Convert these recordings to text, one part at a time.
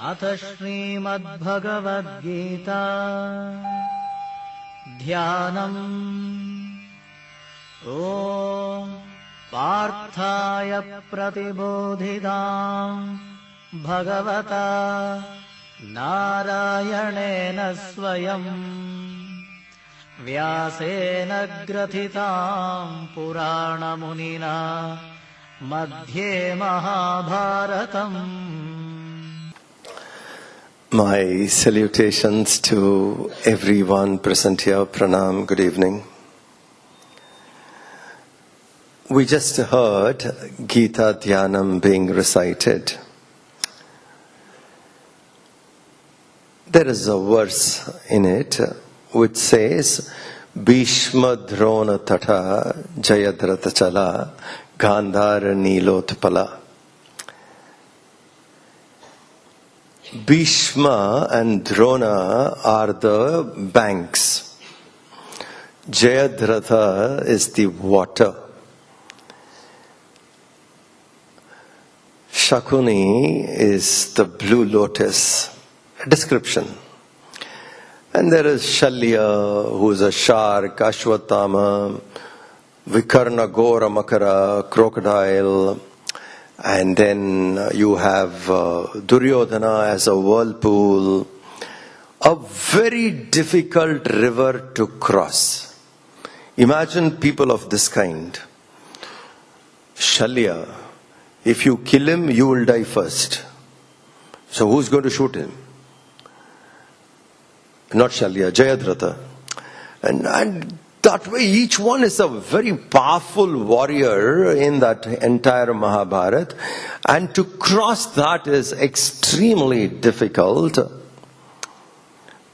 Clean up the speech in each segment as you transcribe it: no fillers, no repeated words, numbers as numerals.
अथ श्रीमद्भगवद्गीता ध्यानम्। ॐ पार्थाय प्रतिबोधिताम् भगवता नारायणेन स्वयम् व्यासेन ग्रथिताम् पुराणमुनिना मध्ये महाभारतम्। My salutations to everyone present here. Pranam, good evening. We just heard Gita Dhyanam being recited. There is a verse in it which says, Bhishma Drona Tata Jayadratha Chala Gandhara Nilotpala. Bhishma and Drona are the banks. Jayadratha is the water. Shakuni is the blue lotus. A description. And there is Shalya, who is a shark, Ashwatthama, Vikarna Gora Makara, crocodile. And then you have Duryodhana as a whirlpool. A very difficult river to cross. Imagine people of this kind. Shalya, if you kill him, you will die first. So who's going to shoot him? Not Shalya, Jayadratha. And that way each one is a very powerful warrior in that entire Mahabharata. And to cross that is extremely difficult.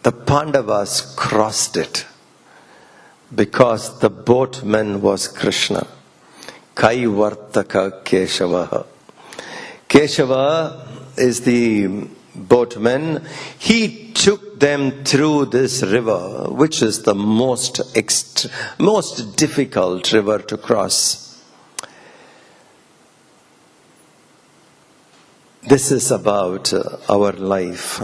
The Pandavas crossed it because the boatman was Krishna. Kaivartaka Keshavaha. Keshava is the boatman. He took them through this river, which is the most difficult river to cross. This is about our life.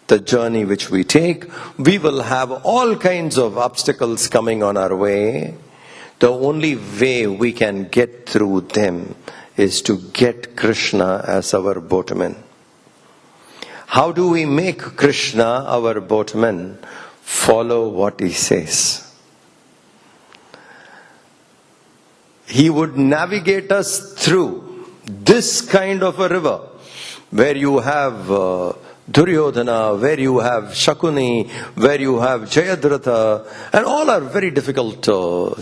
The journey which we take, we will have all kinds of obstacles coming on our way. The only way we can get through them is to get Krishna as our boatman. How do we make Krishna our boatman? Follow what he says. He would navigate us through this kind of a river, where you have Duryodhana, where you have Shakuni, where you have Jayadratha, and all are very difficult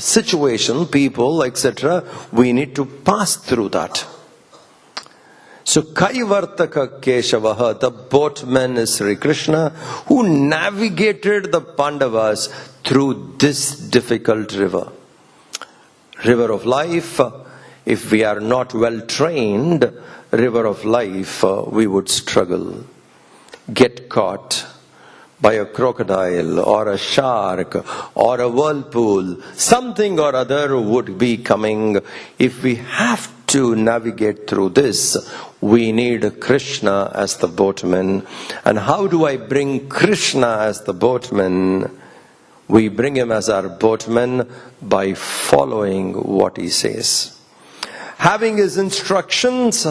situation, people, etc. We need to pass through that. So Kaivartaka Keshavaha, the boatman is Sri Krishna, who navigated the Pandavas through this difficult river. River of life, if we are not well trained, river of life, we would struggle. Get caught by a crocodile or a shark or a whirlpool. Something or other would be coming. If we have to navigate through this, we need Krishna as the boatman. And how do I bring Krishna as the boatman? We bring him as our boatman by following what he says. Having his instructions,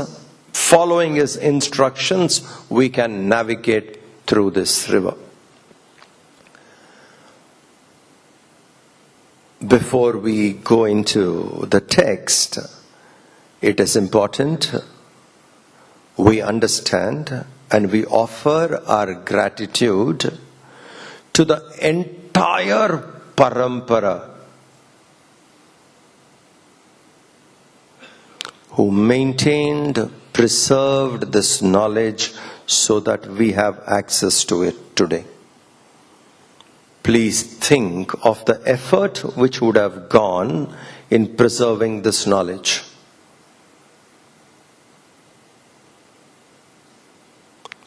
following his instructions, we can navigate through this river. Before we go into the text, it is important we understand and we offer our gratitude to the entire parampara who maintained, preserved this knowledge so that we have access to it today. Please think of the effort which would have gone in preserving this knowledge.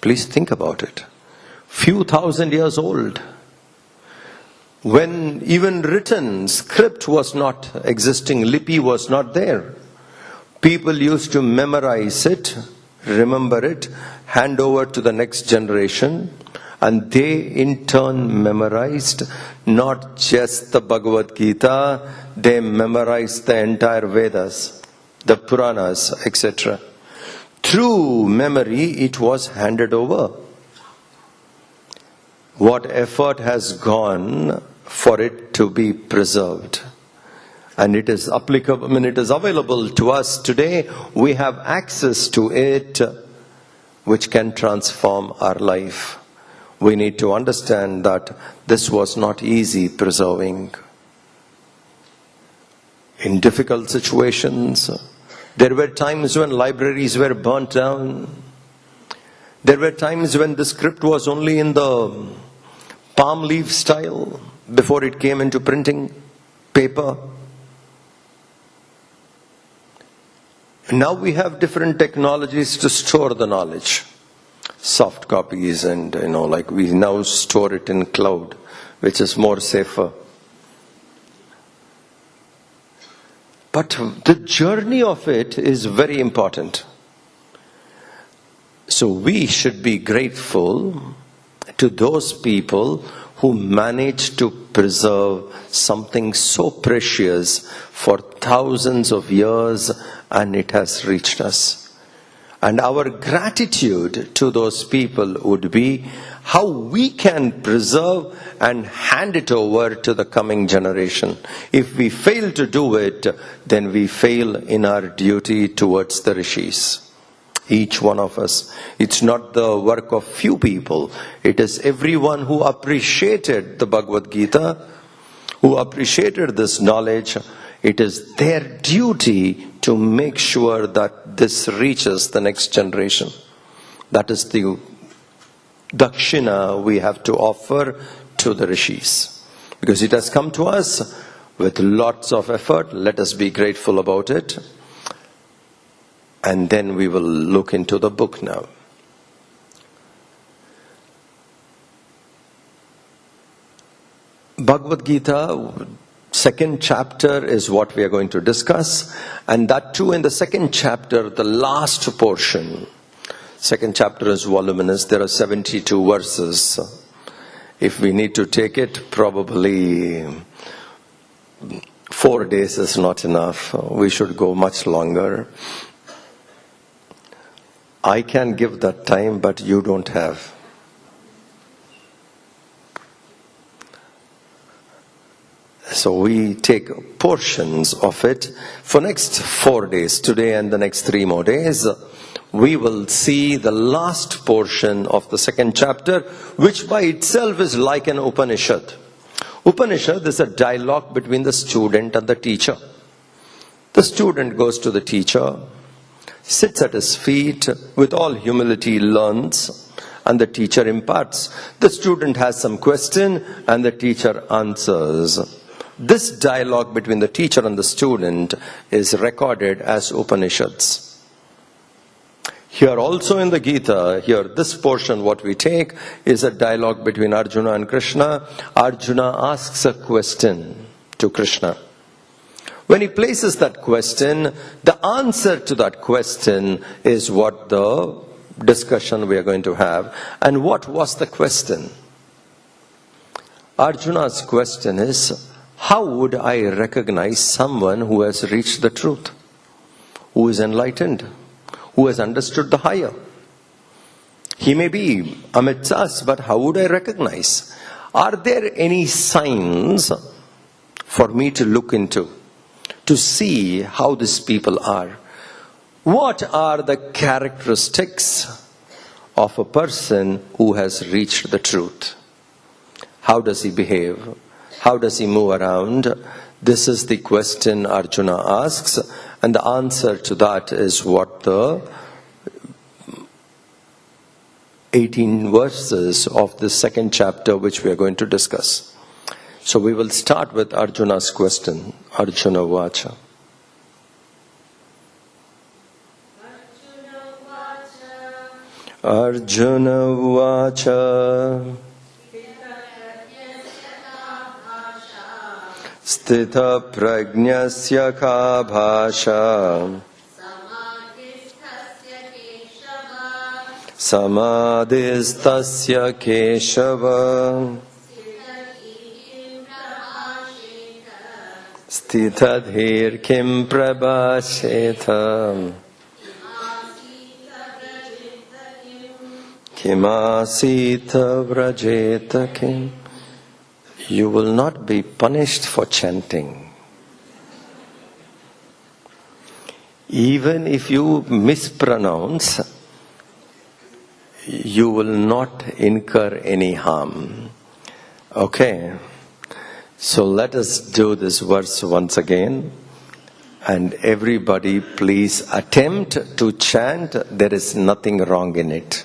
Please think about it. Few thousand years old. When even written script was not existing, lipi was not there. People used to memorize it, remember it, hand over to the next generation, and they in turn memorized not just the Bhagavad Gita, they memorized the entire Vedas, the Puranas, etc. Through memory, it was handed over. What effort has gone for it to be preserved. And it is applicable, it is available to us today. We have access to it, which can transform our life. We need to understand that this was not easy preserving. In difficult situations, there were times when libraries were burnt down. There were times when the script was only in the palm leaf style before it came into printing paper. Now we have different technologies to store the knowledge. Soft copies and, like we now store it in cloud, which is more safer. But the journey of it is very important. So we should be grateful to those people who managed to preserve something so precious for thousands of years, and it has reached us. And our gratitude to those people would be how we can preserve and hand it over to the coming generation. If we fail to do it, then we fail in our duty towards the rishis. Each one of us. It's not the work of few people. It is everyone who appreciated the Bhagavad Gita, who appreciated this knowledge. It is their duty to make sure that this reaches the next generation. That is the dakshina we have to offer to the rishis. Because it has come to us with lots of effort. Let us be grateful about it. And then we will look into the book now. Bhagavad Gita, second chapter is what we are going to discuss. And that too in the second chapter, the last portion. Second chapter is voluminous. There are 72 verses. If we need to take it, probably 4 days is not enough. We should go much longer. I can give that time, but you don't have. So we take portions of it. For next 4 days, today and the next 3 more days, we will see the last portion of the second chapter, which by itself is like an Upanishad. Upanishad is a dialogue between the student and the teacher. The student goes to the teacher, sits at his feet, with all humility learns, and the teacher imparts. The student has some question, and the teacher answers. This dialogue between the teacher and the student is recorded as Upanishads. Here also in the Gita, here this portion what we take is a dialogue between Arjuna and Krishna. Arjuna asks a question to Krishna. When he places that question, the answer to that question is what the discussion we are going to have. And what was the question? Arjuna's question is, how would I recognize someone who has reached the truth, who is enlightened, who has understood the higher? He may be amidst us, but how would I recognize? Are there any signs for me to look into, to see how these people are? What are the characteristics of a person who has reached the truth? How does he behave? How does he move around? This is the question Arjuna asks, and the answer to that is what the 18 verses of the second chapter which we are going to discuss. So we will start with Arjuna's question. Arjuna Vacha. Arjuna Vacha. Sthitaprajnasya ka bhasha. Samadhistasya Keshava Sthitadhir kim prabhasheta Kimasita vrajeta kim. You will not be punished for chanting. Even if you mispronounce, you will not incur any harm. Okay? So let us do this verse once again. And everybody please attempt to chant. There is nothing wrong in it.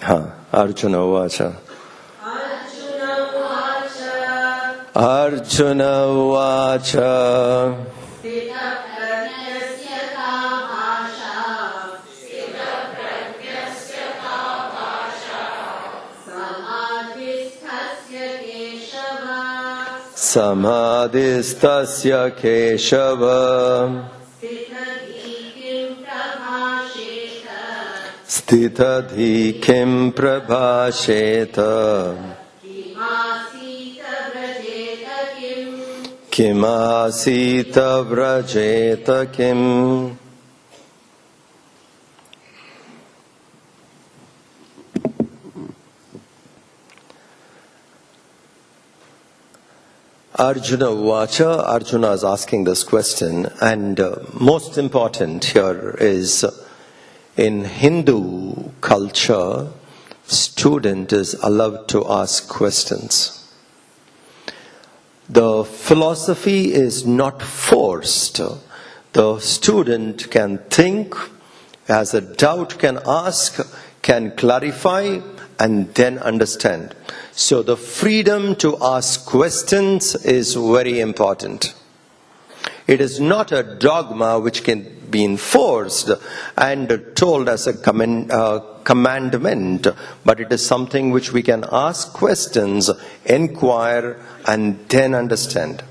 Arjuna Vacha. Arjuna Vacha. Samadhistasya Keshava Sthitadhi kim prabhasheta Kimasita vrajeta kim. Arjuna Vacha. Arjuna is asking this question, and most important here is in Hindu culture, student is allowed to ask questions. The philosophy is not forced. The student can think, has a doubt, can ask, can clarify, and then understand. So the freedom to ask questions is very important. It is not a dogma which can be enforced and told as a commandment, but it is something which we can ask questions, inquire, and then understand.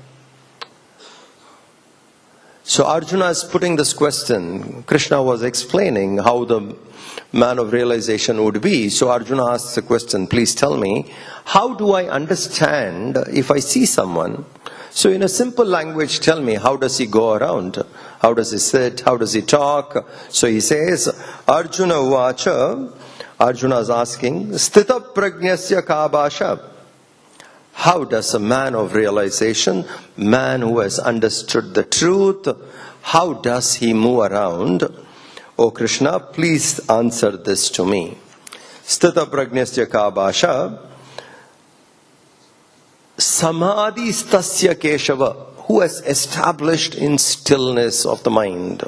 So Arjuna is putting this question. Krishna was explaining how the man of realization would be. So Arjuna asks the question, please tell me, how do I understand if I see someone? So in a simple language, tell me, how does he go around? How does he sit? How does he talk? So he says, Arjuna Vacha. Arjuna is asking, Sthitaprajnasya ka bhasha. How does a man of realization, man who has understood the truth, how does he move around? O Krishna, please answer this to me. Sthitaprajnasya ka bhasha. Samadhistasya Keshava, who has established in stillness of the mind.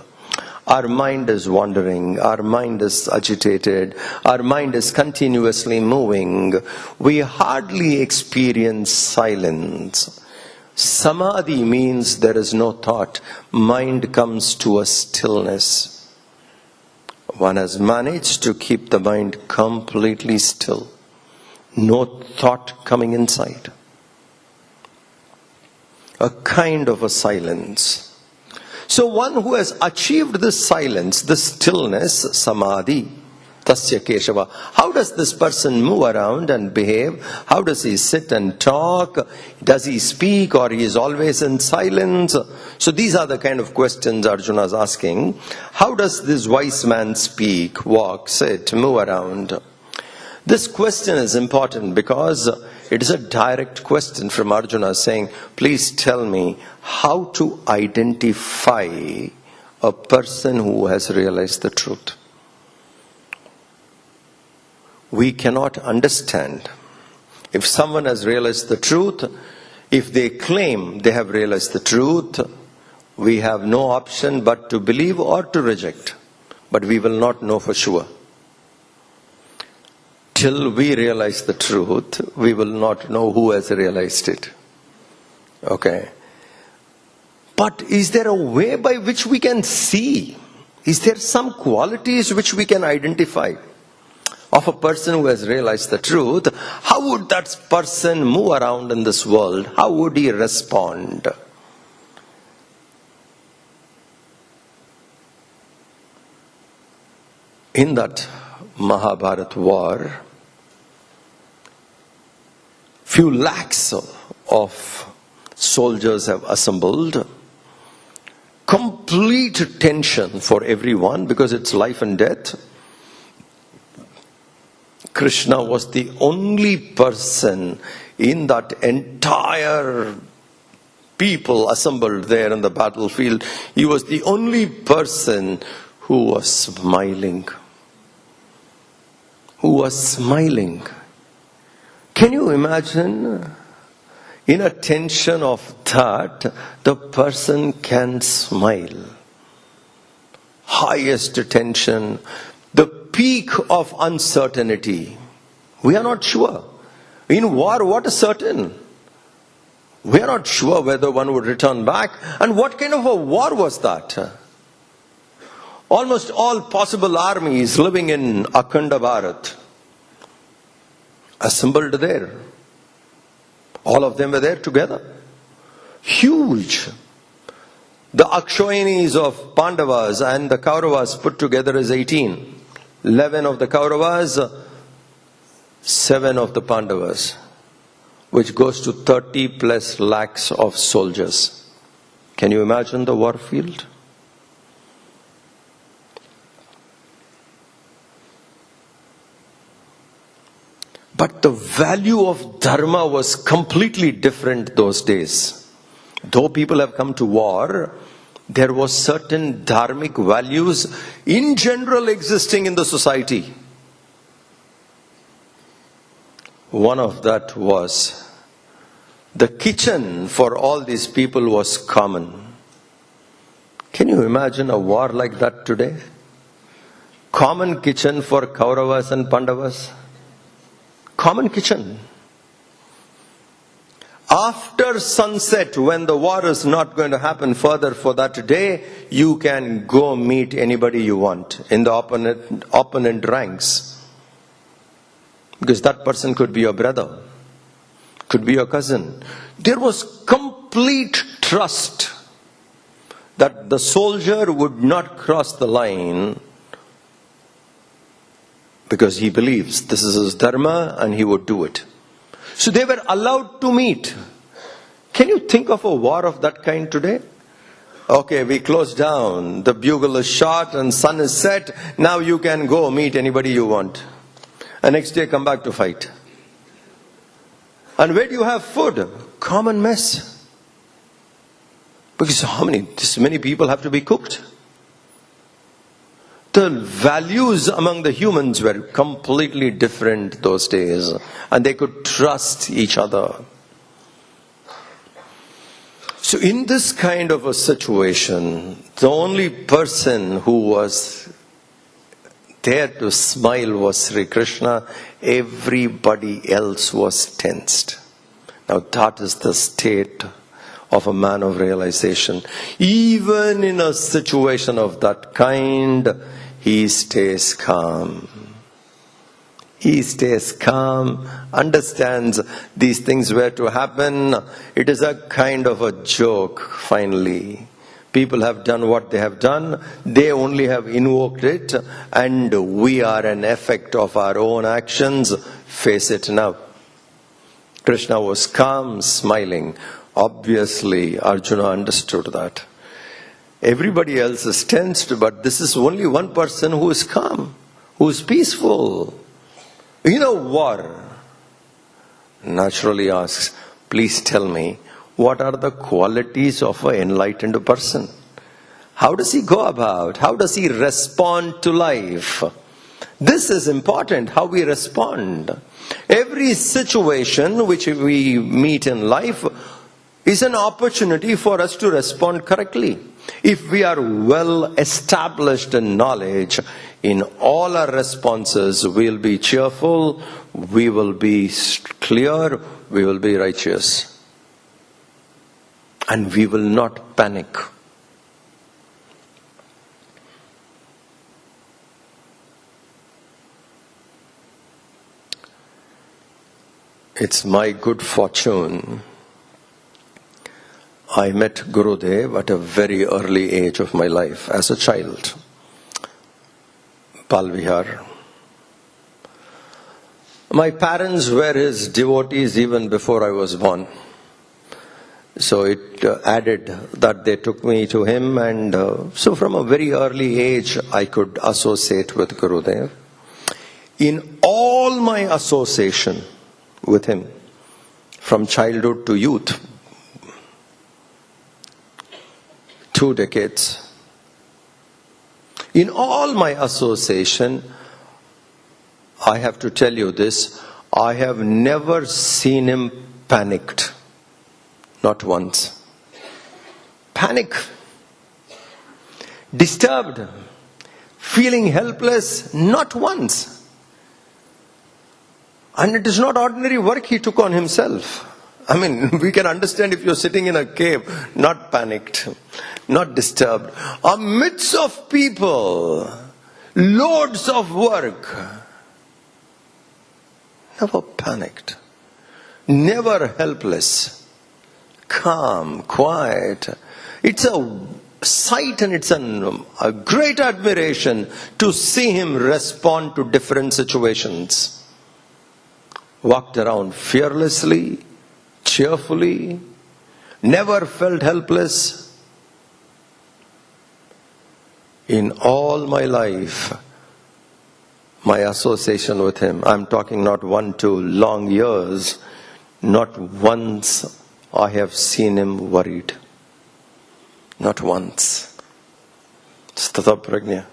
Our mind is wandering, our mind is agitated, our mind is continuously moving. We hardly experience silence. Samadhi means there is no thought. Mind comes to a stillness. One has managed to keep the mind completely still. No thought coming inside. A kind of a silence. So one who has achieved this silence, this stillness, samadhi, tasya keshava. How does this person move around and behave? How does he sit and talk? Does he speak, or he is always in silence? So these are the kind of questions Arjuna is asking. How does this wise man speak, walk, sit, move around? This question is important because it is a direct question from Arjuna saying, please tell me how to identify a person who has realized the truth. We cannot understand. If someone has realized the truth, if they claim they have realized the truth, we have no option but to believe or to reject. But we will not know for sure. Till we realize the truth, we will not know who has realized it. Okay. But is there a way by which we can see? Is there some qualities which we can identify of a person who has realized the truth? How would that person move around in this world? How would he respond? In that Mahabharata war, few lakhs of soldiers have assembled. Complete tension for everyone because it's life and death. Krishna was the only person in that entire people assembled there in the battlefield. He was the only person who was smiling. Who was smiling. Can you imagine? In a tension of that, the person can smile. Highest tension, the peak of uncertainty. We are not sure. In war, what is certain? We are not sure whether one would return back. And what kind of a war was that? Almost all possible armies living in Akhanda Bharat assembled there. All of them were there together. Huge. The Akshayanis of Pandavas and the Kauravas put together is 18. 11 of the Kauravas, 7 of the Pandavas, which goes to 30 plus lakhs of soldiers. Can you imagine the war field? But the value of dharma was completely different those days. Though people have come to war, there was certain dharmic values in general existing in the society. One of that was the kitchen for all these people was common. Can you imagine a war like that today? Common kitchen for Kauravas and Pandavas. Common kitchen. After sunset, when the war is not going to happen further for that day, you can go meet anybody you want in the opponent ranks. Because that person could be your brother, could be your cousin. There was complete trust that the soldier would not cross the line because he believes this is his dharma and he would do it. So they were allowed to meet. Can you think of a war of that kind today? Okay, we close down, the bugle is shot and sun is set, now you can go meet anybody you want. And next day come back to fight. And where do you have food? Common mess. Because this many people have to be cooked. The values among the humans were completely different those days. And they could trust each other. So in this kind of a situation, the only person who was there to smile was Sri Krishna. Everybody else was tensed. Now that is the state of a man of realization. Even in a situation of that kind, he stays calm. He stays calm, understands these things were to happen. It is a kind of a joke, finally. People have done what they have done. They only have invoked it. And we are an effect of our own actions. Face it now. Krishna was calm, smiling. Obviously, Arjuna understood that. Everybody else is tensed, but this is only one person who is calm, who is peaceful. In a war, naturally asks, please tell me, what are the qualities of an enlightened person? How does he go about? How does he respond to life? This is important, how we respond. Every situation which we meet in life is an opportunity for us to respond correctly. If we are well established in knowledge, in all our responses, we'll be cheerful, we will be clear, we will be righteous. And we will not panic. It's my good fortune. I met Gurudev at a very early age of my life, as a child. Balvihar. My parents were his devotees even before I was born. So it added that they took me to him, and so from a very early age I could associate with Gurudev. In all my association with him, from childhood to youth, 2 decades, in all my association, I have to tell you this, I have never seen him panicked. Not once. Panic. Disturbed. Feeling helpless. Not once. And it is not ordinary work he took on himself. I mean, we can understand if you're sitting in a cave, not panicked, not disturbed. Amidst of people, loads of work. Never panicked. Never helpless. Calm, quiet. It's a sight and it's a great admiration to see him respond to different situations. Walked around fearlessly, cheerfully, never felt helpless. In all my life, my association with him, I'm talking not 1, 2 long years, not once I have seen him worried. Not once. Sthitaprajna.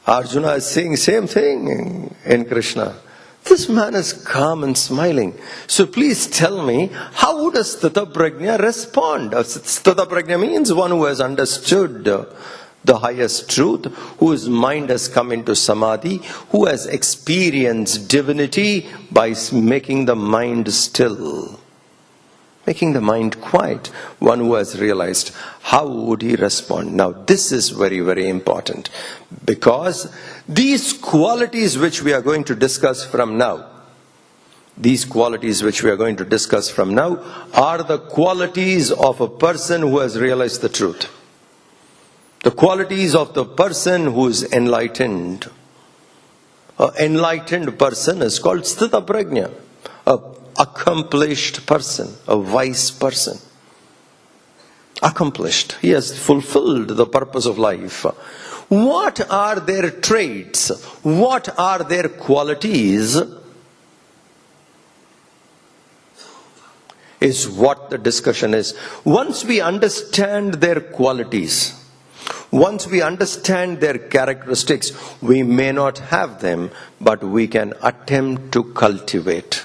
Arjuna is saying same thing in Krishna. This man is calm and smiling. So please tell me, how would a Sthitaprajna respond? Sthitaprajna means one who has understood the highest truth, whose mind has come into samadhi, who has experienced divinity by making the mind still. Making the mind quiet, one who has realized, how would he respond? Now this is very, very important, because these qualities which we are going to discuss from now, are the qualities of a person who has realized the truth. The qualities of the person who is enlightened. An enlightened person is called Sthitaprajna. Accomplished person, a wise person. Accomplished. He has fulfilled the purpose of life. What are their traits? What are their qualities? Is what the discussion is. Once we understand their qualities, once we understand their characteristics, we may not have them, but we can attempt to cultivate.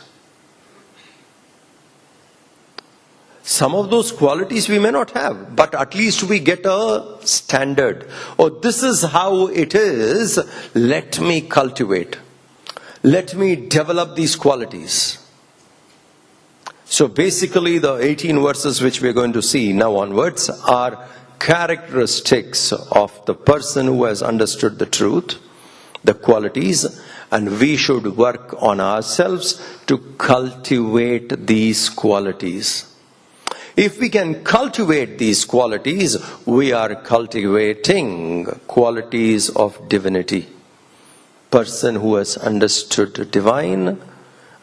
Some of those qualities we may not have, but at least we get a standard. Oh, this is how it is. Let me cultivate. Let me develop these qualities. So basically the 18 verses which we are going to see now onwards are characteristics of the person who has understood the truth, the qualities, and we should work on ourselves to cultivate these qualities. If we can cultivate these qualities, we are cultivating qualities of divinity. Person who has understood divine,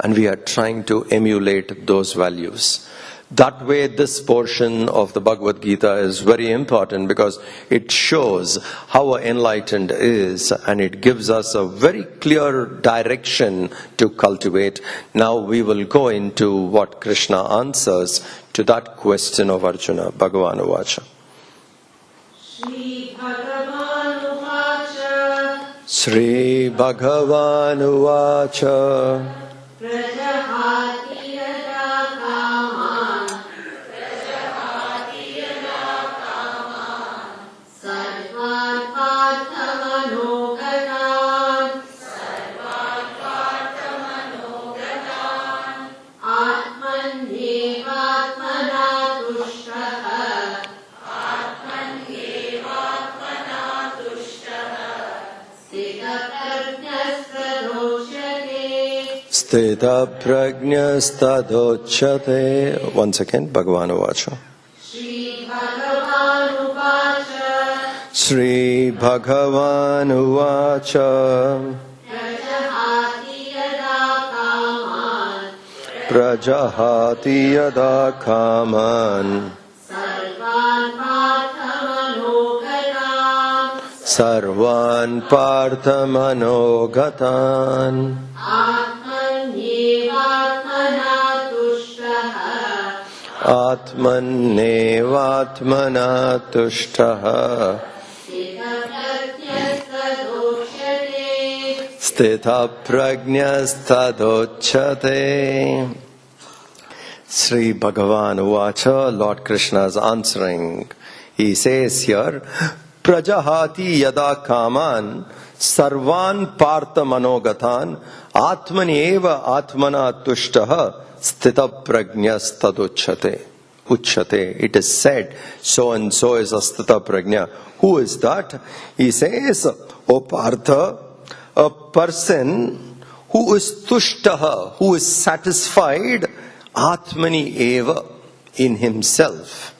and we are trying to emulate those values. That way, this portion of the Bhagavad Gita is very important, because it shows how enlightened is, and it gives us a very clear direction to cultivate. Now we will go into what Krishna answers to that question of Arjuna. Bhagavan Uvacha. Shri Bhagavan Uvacha. Sthitaprajna stadocchate. Once again, Bhagavan Uvacha. Shri Bhagavan Uvacha. prajahati yada kaman sarvan parthamanogatan atmannevatmana tushtaha Sthitaprajna stadocchate. Sri Bhagavan Vacha, Lord Krishna is answering. He says here, Prajahati yada kaman sarvan partha manogatan atmani eva atmana tushtaha sthitaprajna stadocchate. Uchchate. It is said, so and so is a Sthitaprajna. Who is that? He says, O Partha, a person who is tushtaha, who is satisfied, atmani eva, in himself,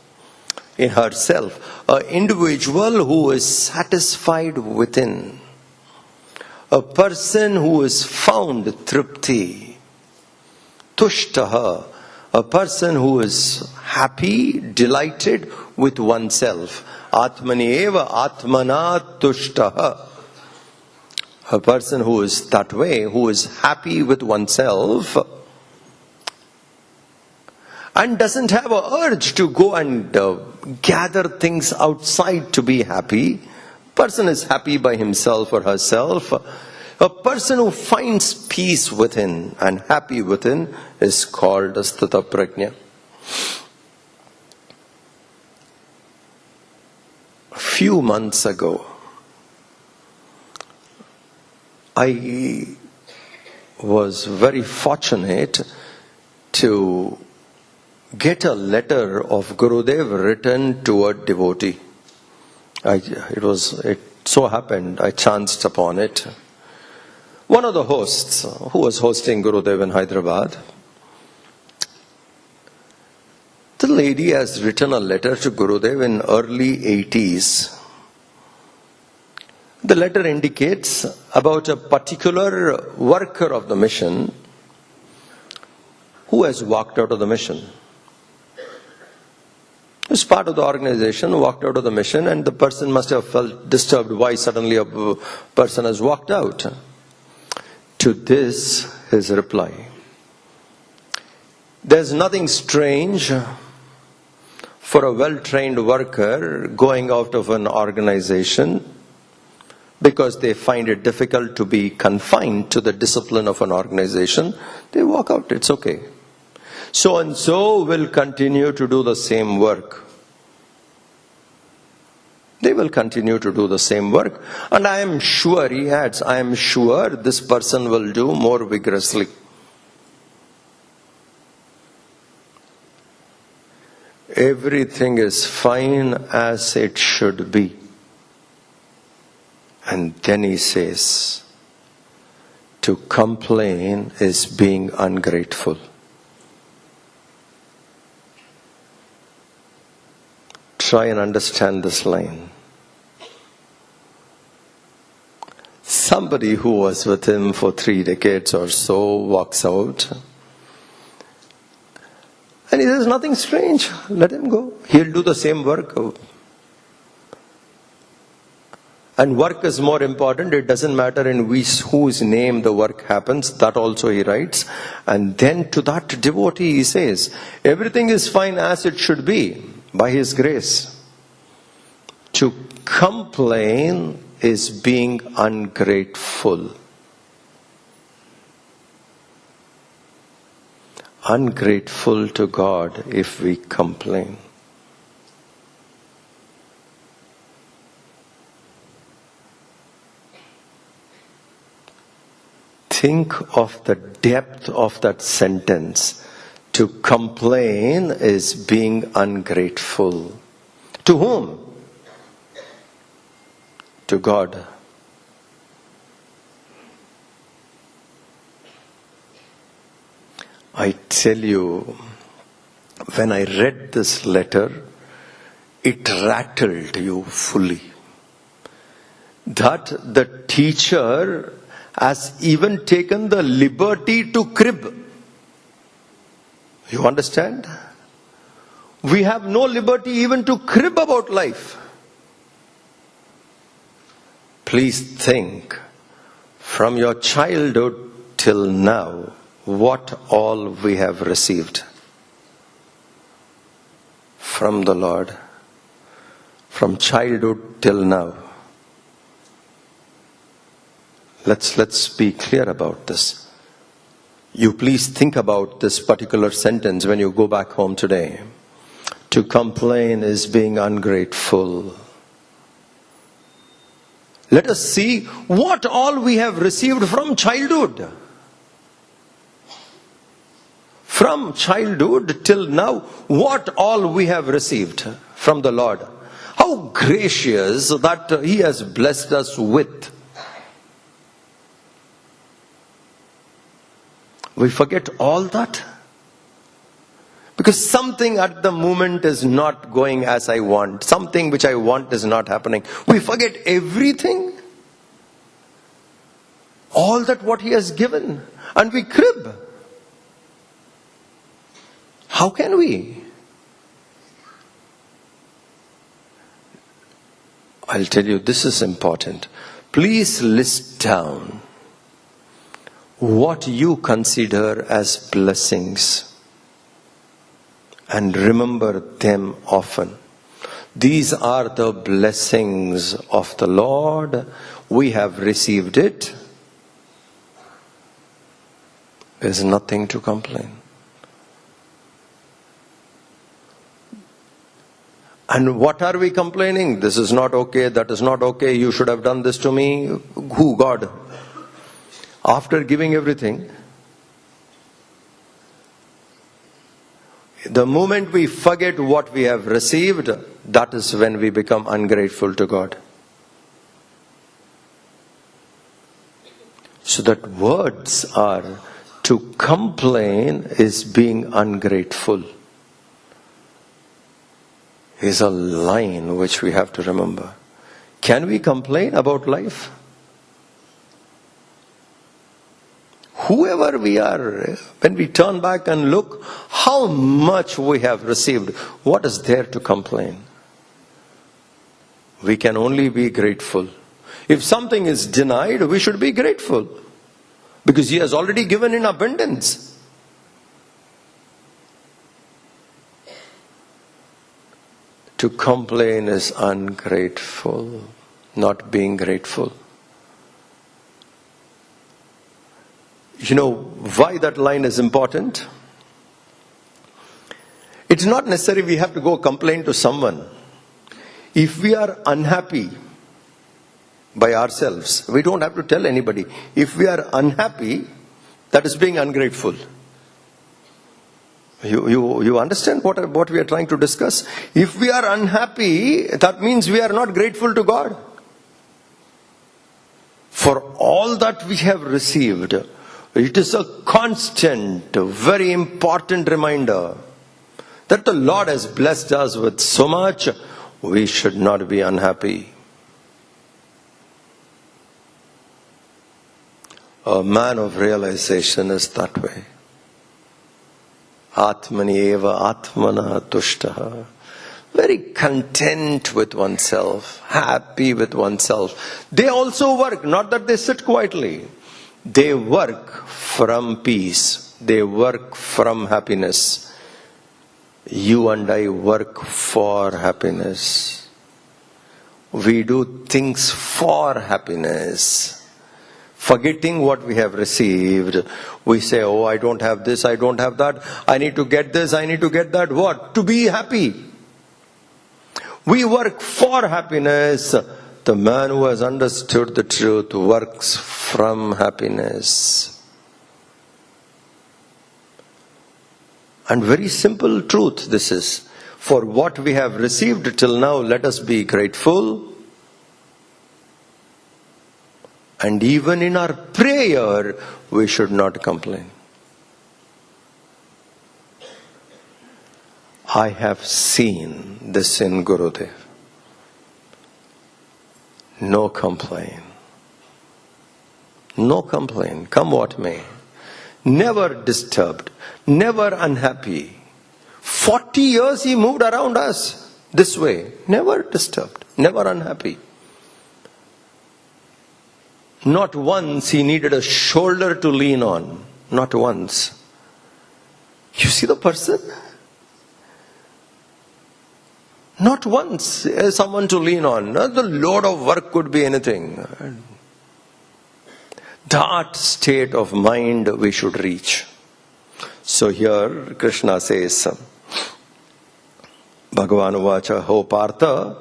in herself. An individual who is satisfied within. A person who is found tripti. Tushtaha, a person who is happy, delighted with oneself. Atmani eva, atmana tushtaha. A person who is that way, who is happy with oneself and doesn't have an urge to go and gather things outside to be happy. Person is happy by himself or herself. A person who finds peace within and happy within is called a Sthitaprajna. A few months ago, I was very fortunate to get a letter of Gurudev written to a devotee. It so happened, I chanced upon it. One of the hosts who was hosting Gurudev in Hyderabad, the lady has written a letter to Gurudev in early 80s. The letter indicates about a particular worker of the mission who has walked out of the mission. Who's part of the organization, walked out of the mission, and the person must have felt disturbed why suddenly a person has walked out. To this, his reply. There's nothing strange for a well-trained worker going out of an organization because they find it difficult to be confined to the discipline of an organization. They walk out, it's okay. So and so will continue to do the same work. They will continue to do the same work. And I am sure, he adds, I am sure this person will do more vigorously. Everything is fine as it should be. And then he says, to complain is being ungrateful. Try and understand this line. Somebody who was with him for 3 decades or so walks out. And he says, nothing strange, let him go. He'll do the same work. And work is more important. It doesn't matter in whose name the work happens. That also he writes. And then to that devotee he says, everything is fine as it should be by his grace. To complain is being ungrateful. Ungrateful to God if we complain. Think of the depth of that sentence. To complain is being ungrateful. To whom? To God. I tell you, when I read this letter, it rattled you fully. That the teacher has even taken the liberty to crib. You understand? We have no liberty even to crib about life. Please think, from your childhood till now, what all we have received from the Lord. From childhood till now. Let's be clear about this. You please think about this particular sentence when you go back home today. To complain is being ungrateful. Let us see what all we have received from childhood. From childhood till now, what all we have received from the Lord. How gracious that He has blessed us with. We forget all that. Because something at the moment is not going as I want. Something which I want is not happening. We forget everything. All that what He has given. And we crib. How can we? I'll tell you, this is important. Please list down what you consider as blessings. And remember them often. These are the blessings of the Lord. We have received it. There's nothing to complain. And what are we complaining? This is not okay, that is not okay, you should have done this to me. Who? God. After giving everything, the moment we forget what we have received, that is when we become ungrateful to God. So that words are, to complain is being ungrateful. Is a line which we have to remember. Can we complain about life? Whoever we are, when we turn back and look how much we have received, what is there to complain? We can only be grateful. If something is denied, we should be grateful. Because He has already given in abundance. To complain is ungrateful, not being grateful. You know why that line is important? It's not necessary we have to go complain to someone. If we are unhappy by ourselves, we don't have to tell anybody. If we are unhappy, that is being ungrateful. You understand what we are trying to discuss? If we are unhappy, that means we are not grateful to God. For all that we have received, it is a constant, very important reminder that the Lord has blessed us with so much, we should not be unhappy. A man of realization is that way. Atmani eva atmana tushtaha. Very content with oneself, happy with oneself. They also work, not that they sit quietly. They work from peace. They work from happiness. You and I work for happiness. We do things for happiness. Forgetting what we have received, we say, oh, I don't have this, I don't have that, I need to get this, I need to get that. What? To be happy. We work for happiness. The man who has understood the truth works from happiness. And very simple truth this is. For what we have received till now, let us be grateful. And even in our prayer, we should not complain. I have seen this in Gurudev. No complaint. No complaint. Come what may. never disturbed, never unhappy. 40 years he moved around us this way, never disturbed, never unhappy. Not once he needed a shoulder to lean on, not once. You see the person? Not once someone to lean on. The load of work could be anything. That state of mind we should reach. So here Krishna says, Bhagavan Uvacha, Ho Partha,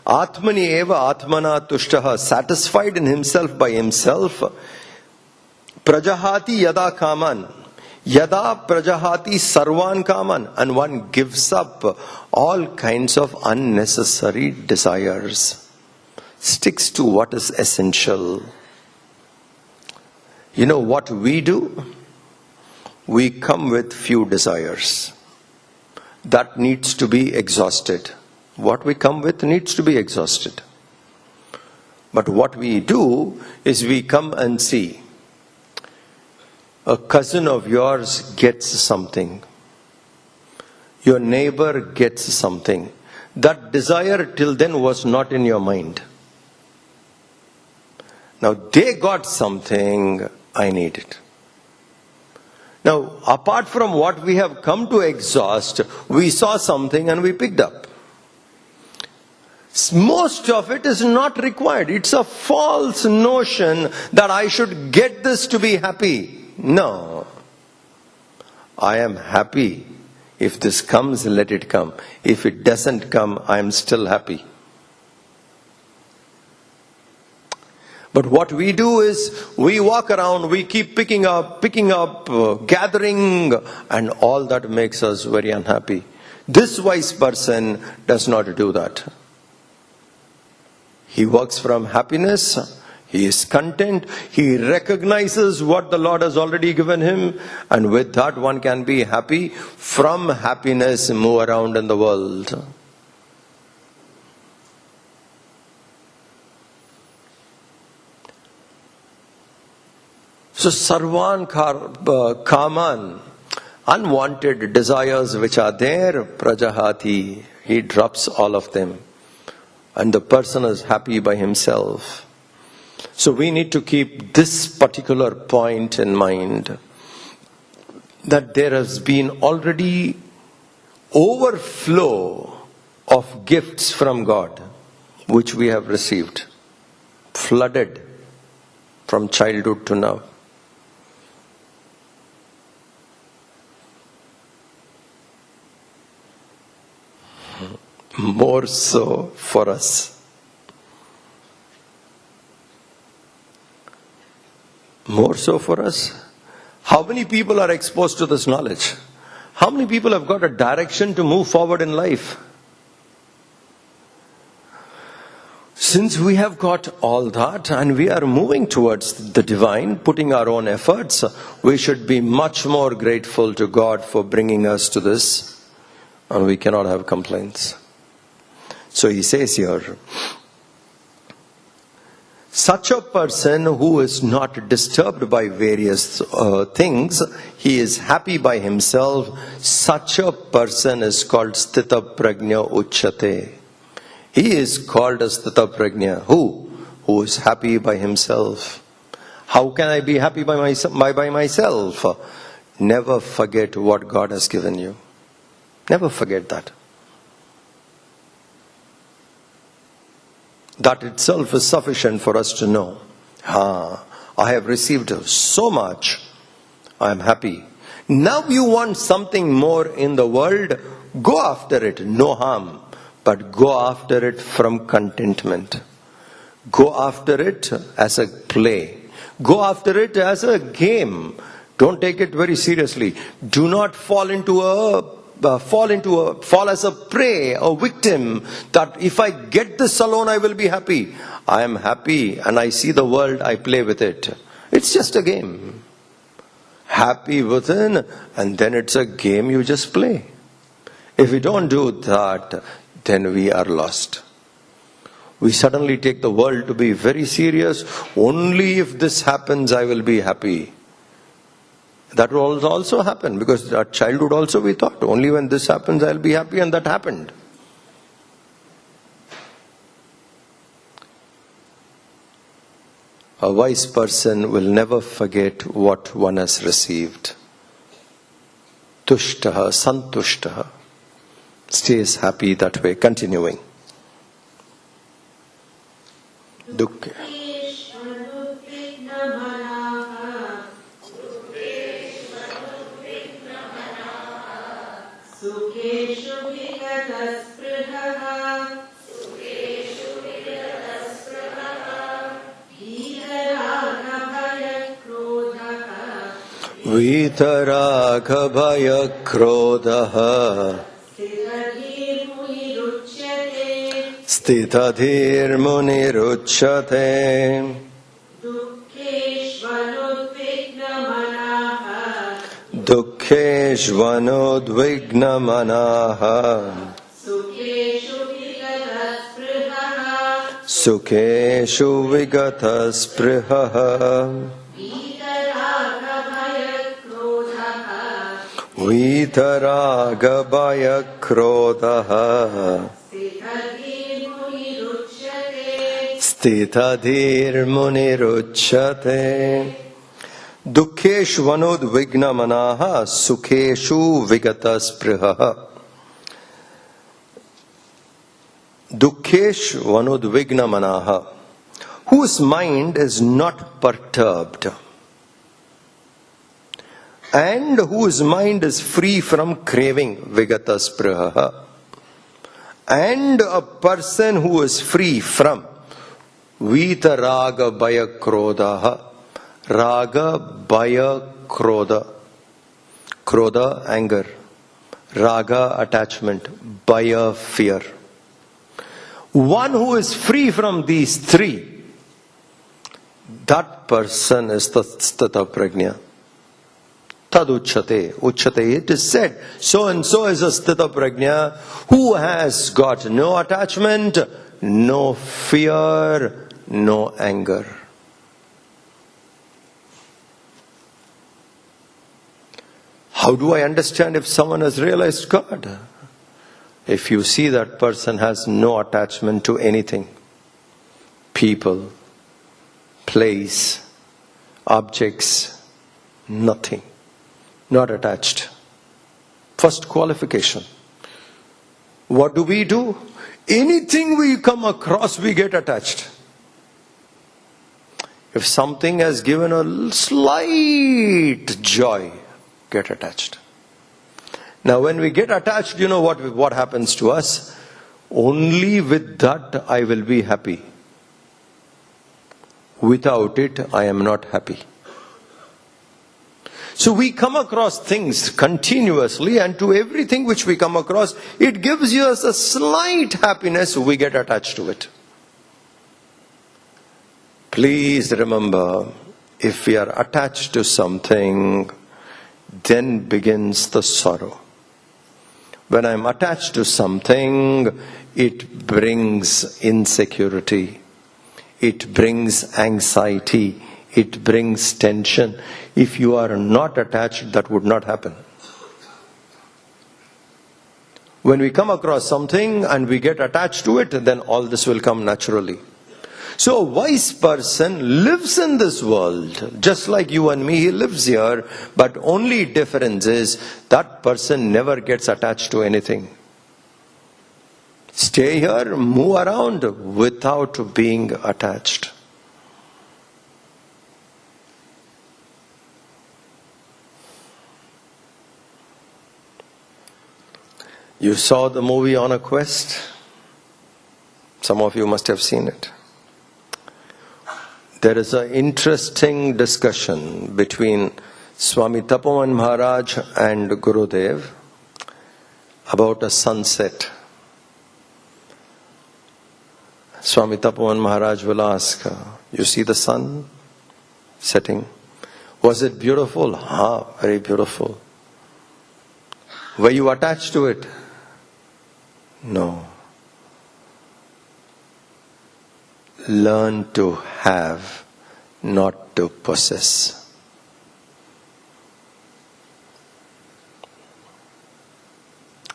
Atmani eva atmana tushtaha, satisfied in himself by himself, prajahati yada kaman, yada prajahati sarvan kaman, and one gives up all kinds of unnecessary desires, sticks to what is essential. You know what we do? We come with few desires. That needs to be exhausted. What we come with needs to be exhausted. But what we do is we come and see a cousin of yours gets something. Your neighbor gets something. That desire till then was not in your mind. Now they got something, I need it. Now, apart from what we have come to exhaust, we saw something and we picked up. Most of it is not required. It's a false notion that I should get this to be happy. No. I am happy. If this comes, let it come. If it doesn't come, I am still happy. But what we do is, we walk around, we keep picking up, gathering, and all that makes us very unhappy. This wise person does not do that. He works from happiness, he is content, he recognizes what the Lord has already given him, and with that one can be happy. From happiness, move around in the world. So sarvan kaman, unwanted desires which are there, prajahati, he drops all of them. And the person is happy by himself. So we need to keep this particular point in mind, that there has been already overflow of gifts from God, which we have received, flooded from childhood to now. More so for us. More so for us. How many people are exposed to this knowledge? How many people have got a direction to move forward in life? Since we have got all that and we are moving towards the divine, putting our own efforts, we should be much more grateful to God for bringing us to this, and we cannot have complaints. So he says here, such a person who is not disturbed by various things, he is happy by himself, such a person is called Sthitaprajna Uchyate. He is called a Sthitaprajna. Who is happy by himself. How can I be happy by myself? Never forget what God has given you. Never forget that. That itself is sufficient for us to know. I have received so much. I am happy. Now you want something more in the world, go after it, no harm. But go after it from contentment. Go after it as a play. Go after it as a game. Don't take it very seriously. Do not fall as a prey, a victim, that if I get this alone I will be happy. I am happy and I see the world, I play with it. It's just a game. Happy within, and then it's a game you just play. If we don't do that, then we are lost. We suddenly take the world to be very serious. Only if this happens I will be happy. That will also happen, because at childhood also we thought, only when this happens I'll be happy, and that happened. A wise person will never forget what one has received. Tushtaha, santushtaha. Stays happy that way, continuing. Dukkha. Vitaraga bhaya krodha Sthitadhir muniruchyate Dukkheshvanudvigna manaha Sukeshu vigata sprihaha Vitaraga bhaya krodha Sthitadhir muniruchyate Dukkheshvanud vigna manaha Sukeshu vigata sprihaha. Dukkheshvanud vigna manaha, whose mind is not perturbed and whose mind is free from craving, vigata sprihaha. And a person who is free from vitaraga bhaya krodha. Raga bhaya krodha. Krodha, anger. Raga, attachment. Bhaya, fear. One who is free from these three, that person is the Sthitaprajna. Taduchyate, uchyate. It is said, so and so is a Sthitaprajna who has got no attachment, no fear, no anger. How do I understand if someone has realized God? If you see that person has no attachment to anything, people, place, objects, nothing, not attached. First qualification. What do? Anything we come across, we get attached. If something has given a slight joy, get attached. Now when we get attached, you know what happens to us? Only with that I will be happy. Without it, I am not happy. So we come across things continuously, and to everything which we come across, it gives us a slight happiness, we get attached to it. Please remember, if we are attached to something, then begins the sorrow. When I am attached to something, it brings insecurity, it brings anxiety, it brings tension. If you are not attached, that would not happen. When we come across something and we get attached to it, then all this will come naturally. So a wise person lives in this world, just like you and me, he lives here, but only difference is that person never gets attached to anything. Stay here, move around without being attached. You saw the movie On a Quest? Some of you must have seen it. There is an interesting discussion between Swami Tapovan Maharaj and Gurudev about a sunset. Swami Tapovan Maharaj will ask, you see the sun setting? Was it beautiful? Very beautiful. Were you attached to it? No. Learn to have, not to possess.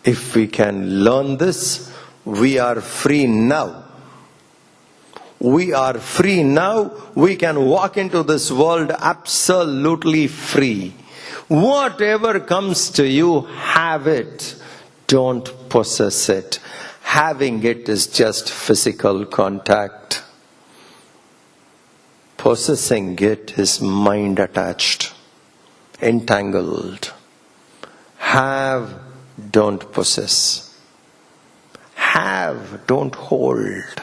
If we can learn this, we are free now. We are free now. We can walk into this world absolutely free. Whatever comes to you, have it. Don't possess it. Having it is just physical contact. Possessing it is mind attached, entangled. Have, don't possess. Have, don't hold.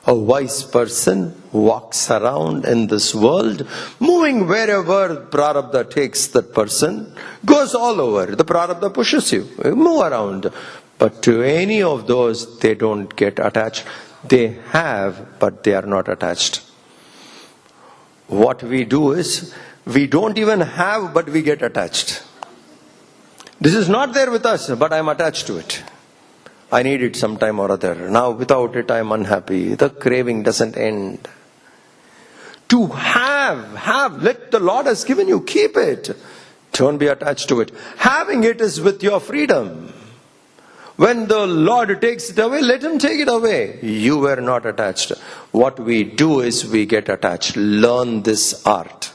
A wise person walks around in this world, moving wherever prarabdha takes that person, goes all over. The prarabdha pushes you. You move around. But to any of those, they don't get attached. They have, but they are not attached. What we do is, we don't even have, but we get attached. This is not there with us, but I am attached to it. I need it sometime or other. Now without it I am unhappy. The craving doesn't end. To have, let the Lord has given you, keep it. Don't be attached to it. Having it is with your freedom. When the Lord takes it away, let Him take it away. You were not attached. What we do is we get attached. Learn this art.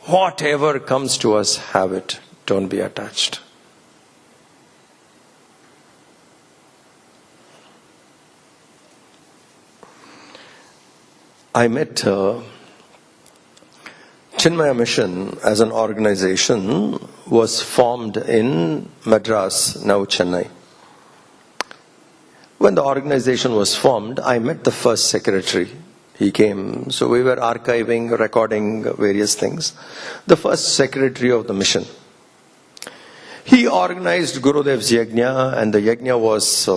Whatever comes to us, have it. Don't be attached. I met Chinmaya Mission as an organization was formed in Madras, now Chennai. When the organization was formed, I met the first secretary. He came, so we were archiving, recording various things. The first secretary of the mission. He organized Gurudev's yajna, and the yajna was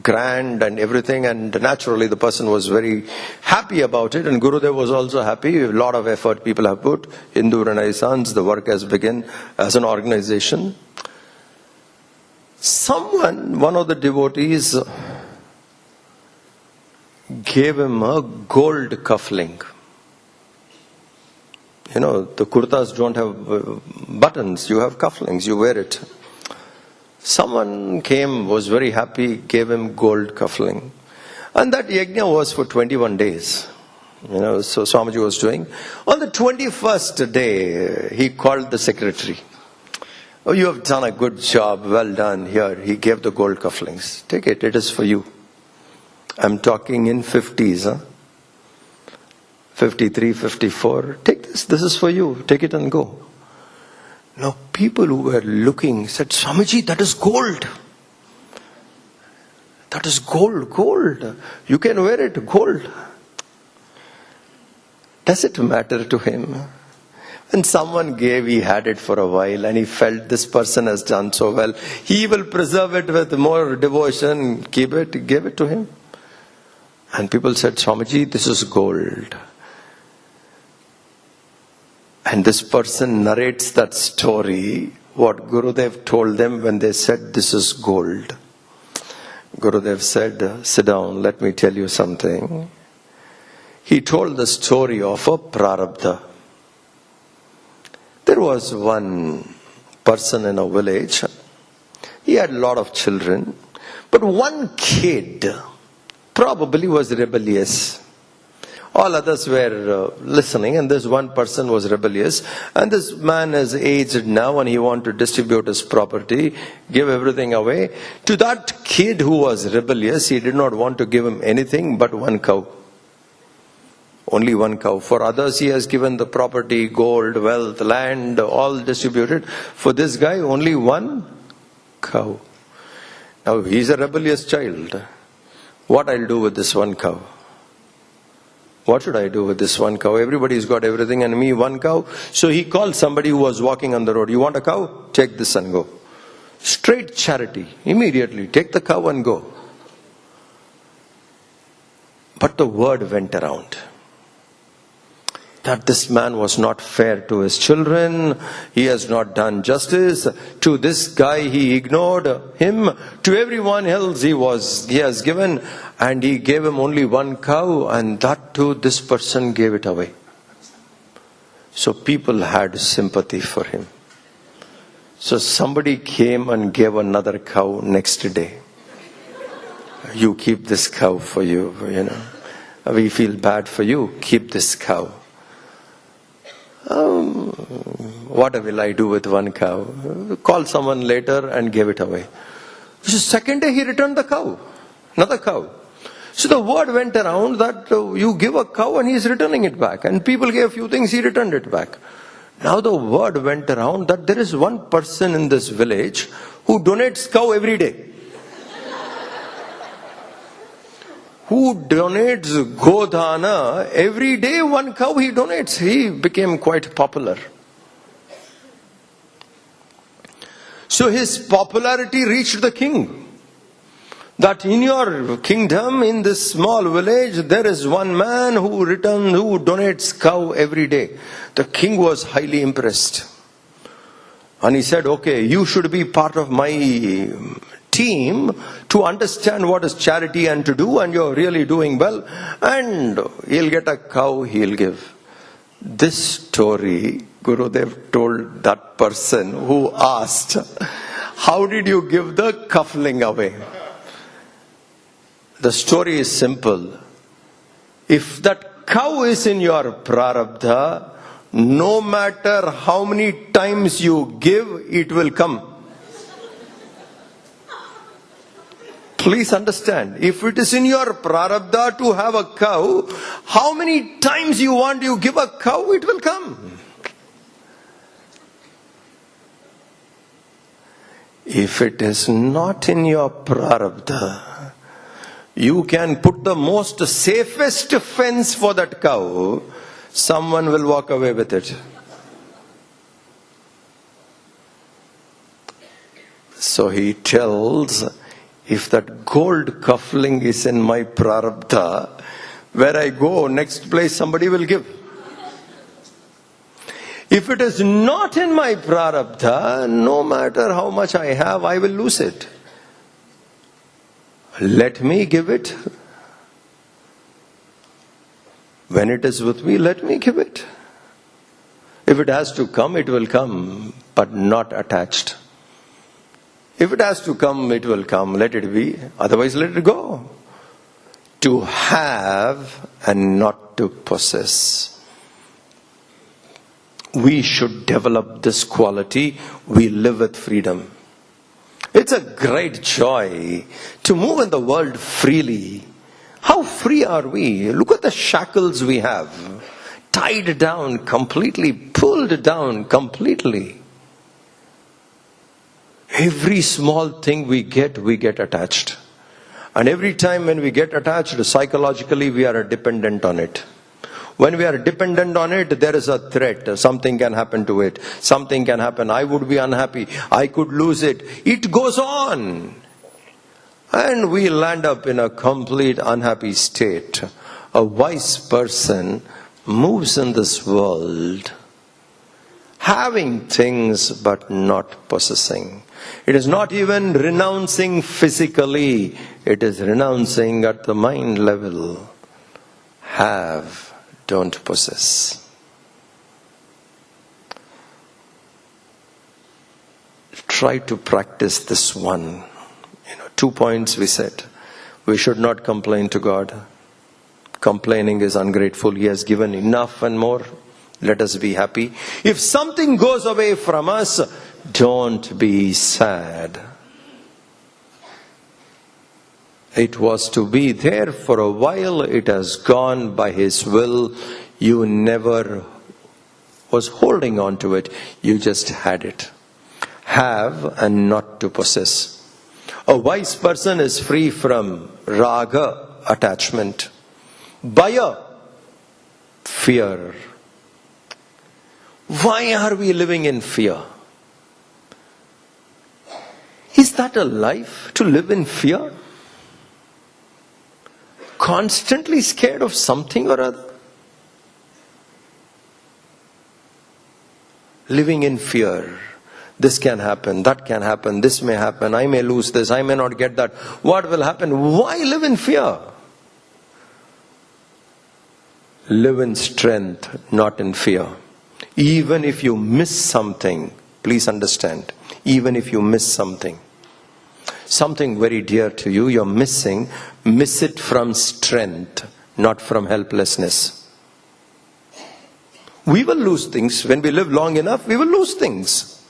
grand and everything, and naturally the person was very happy about it, and Gurudev was also happy. A lot of effort people have put. Hindu Renaissance, the work has begun as an organization. One of the devotees gave him a gold cufflink. You know, the kurtas don't have buttons, you have cufflinks, you wear it. Someone came, was very happy, gave him gold cufflink. And that yajna was for 21 days. You know, so Swamiji was doing. On the 21st day, he called the secretary. Oh, you have done a good job, well done. Here, he gave the gold cufflinks. Take it, it is for you. I'm talking in 50s, huh? 53, 54. Take this is for you. Take it and go. Now, people who were looking said, Swamiji, that is gold. That is gold. You can wear it, gold. Does it matter to him? When someone gave, he had it for a while and he felt this person has done so well. He will preserve it with more devotion, keep it, give it to him. And people said, Swamiji, this is gold. And this person narrates that story, what Gurudev told them when they said, this is gold. Gurudev said, sit down, let me tell you something. He told the story of a prarabdha. There was one person in a village. He had a lot of children. But one kid probably was rebellious. All others were listening, and this one person was rebellious. And this man is aged now and he wanted to distribute his property, give everything away. To that kid who was rebellious, he did not want to give him anything but one cow. Only one cow. For others, he has given the property, gold, wealth, land, all distributed. For this guy, only one cow. Now, he is a rebellious child. What I'll do with this one cow? What should I do with this one cow? Everybody's got everything and me one cow. So he called somebody who was walking on the road. You want a cow? Take this and go. Straight charity. Immediately, take the cow and go. But the word went around that this man was not fair to his children. He has not done justice. To this guy, he ignored him. To everyone else, he has given, and he gave him only one cow, and that too, this person gave it away. So people had sympathy for him. So somebody came and gave another cow next day. You keep this cow for you, We feel bad for you. Keep this cow. What will I do with one cow? Call someone later and gave it away. So second day he returned the cow. Another cow. So the word went around that you give a cow and he is returning it back. And people gave a few things, he returned it back. Now the word went around that there is one person in this village who donates cow every day. Who donates Godhana every day, one cow he donates. He became quite popular. So his popularity reached the king. That in your kingdom, in this small village, there is one man who donates cow every day. The king was highly impressed. And he said, okay, you should be part of my team to understand what is charity and to do, and you're really doing well, and he'll get a cow, he'll give. This story Gurudev told that person who asked, how did you give the cuffling away? The story is simple. If that cow is in your prarabdha, no matter how many times you give, it will come. Please understand, if it is in your prarabdha to have a cow, how many times you give a cow, it will come. If it is not in your prarabdha, you can put the most safest fence for that cow, someone will walk away with it. So he tells, if that gold cuffling is in my prarabdha, where I go, next place somebody will give. If it is not in my prarabdha, no matter how much I have, I will lose it. Let me give it. When it is with me, let me give it. If it has to come, it will come, but not attached. If it has to come, it will come. Let it be. Otherwise, let it go. To have and not to possess. We should develop this quality. We live with freedom. It's a great joy to move in the world freely. How free are we? Look at the shackles we have. Tied down completely, pulled down completely. Every small thing we get attached. And every time when we get attached, psychologically we are dependent on it. When we are dependent on it, there is a threat. Something can happen to it. Something can happen. I would be unhappy. I could lose it. It goes on. And we land up in a complete unhappy state. A wise person moves in this world having things but not possessing. It is not even renouncing physically. It is renouncing at the mind level. Have, don't possess. Try to practice this one. 2 points we said. We should not complain to God. Complaining is ungrateful. He has given enough and more. Let us be happy. If something goes away from us, don't be sad. It was to be there for a while. It has gone by His will. You never was holding on to it. You just had it. Have and not to possess. A wise person is free from raga, attachment. Bhaya, fear. Why are we living in fear? Is that a life, to live in fear? Constantly scared of something or other? Living in fear. This can happen, that can happen, this may happen, I may lose this, I may not get that. What will happen? Why live in fear? Live in strength, not in fear. Even if you miss something, please understand, even if you miss something very dear to you, you're missing, miss it from strength, not from helplessness. We will lose things. When we live long enough, we will lose things.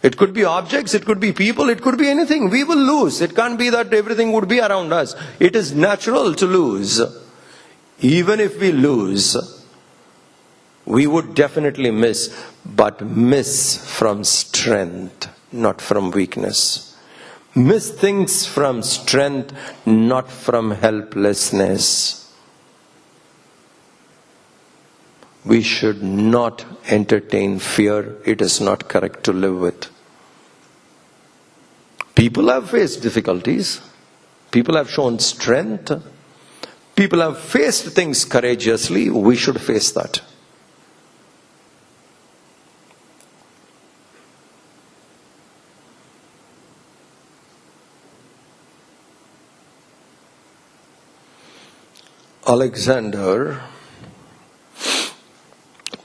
It could be objects, it could be people, it could be anything. We will lose. It can't be that everything would be around us. It is natural to lose. Even if we lose, we would definitely miss, but miss from strength, not from weakness. Miss things from strength, not from helplessness. We should not entertain fear. It is not correct to live with. People have faced difficulties. People have shown strength. People have faced things courageously. We should face that. Alexander,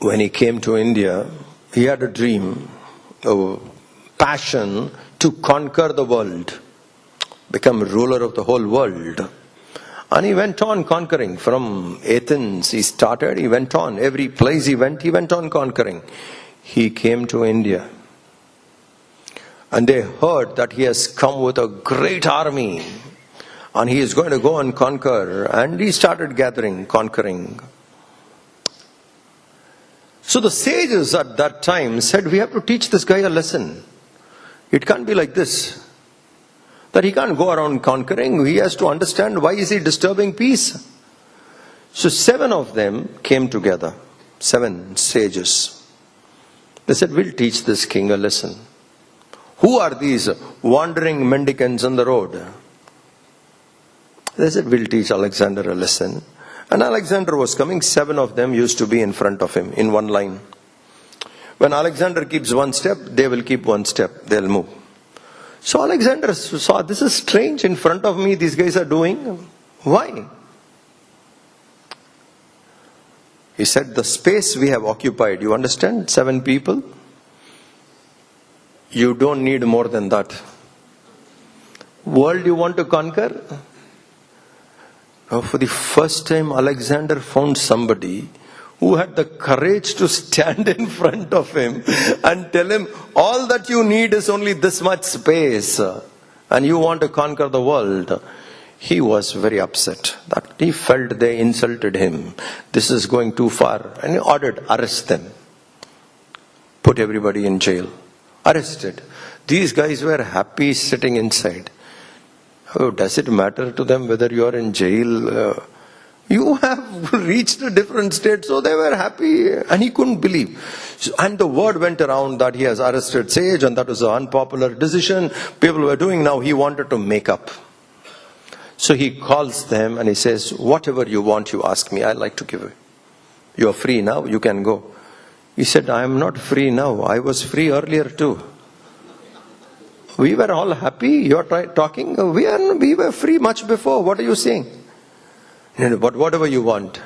when he came to India, he had a dream, a passion to conquer the world, become ruler of the whole world. And he went on conquering. From Athens he started, he went on. Every place he went on conquering. He came to India. And they heard that he has come with a great army. And he is going to go and conquer. And he started gathering, conquering. So the sages at that time said, we have to teach this guy a lesson. It can't be like this. That he can't go around conquering. He has to understand why is he disturbing peace. So 7 of them came together. 7 sages. They said, we'll teach this king a lesson. Who are these wandering mendicants on the road? They said, we'll teach Alexander a lesson. And Alexander was coming. 7 of them used to be in front of him in one line. When Alexander keeps one step, they will keep one step. They'll move. So Alexander saw, this is strange. In front of me, these guys are doing. Why? He said, the space we have occupied, you understand? 7 people. You don't need more than that. World you want to conquer? Now, for the first time, Alexander found somebody who had the courage to stand in front of him and tell him, all that you need is only this much space, and you want to conquer the world. He was very upset. That he felt they insulted him. This is going too far. And he ordered, arrest them. Put everybody in jail. Arrested. These guys were happy sitting inside. Oh, does it matter to them whether you are in jail? You have reached a different state. So they were happy, and he couldn't believe. And the word went around that he has arrested sage, and that was an unpopular decision people were doing. Now he wanted to make up. So he calls them and he says, whatever you want, you ask me, I'd like to give it. You are free now, you can go. He said, I am not free now. I was free earlier too. We were all happy. You are talking. We were free much before. What are you saying? But whatever you want.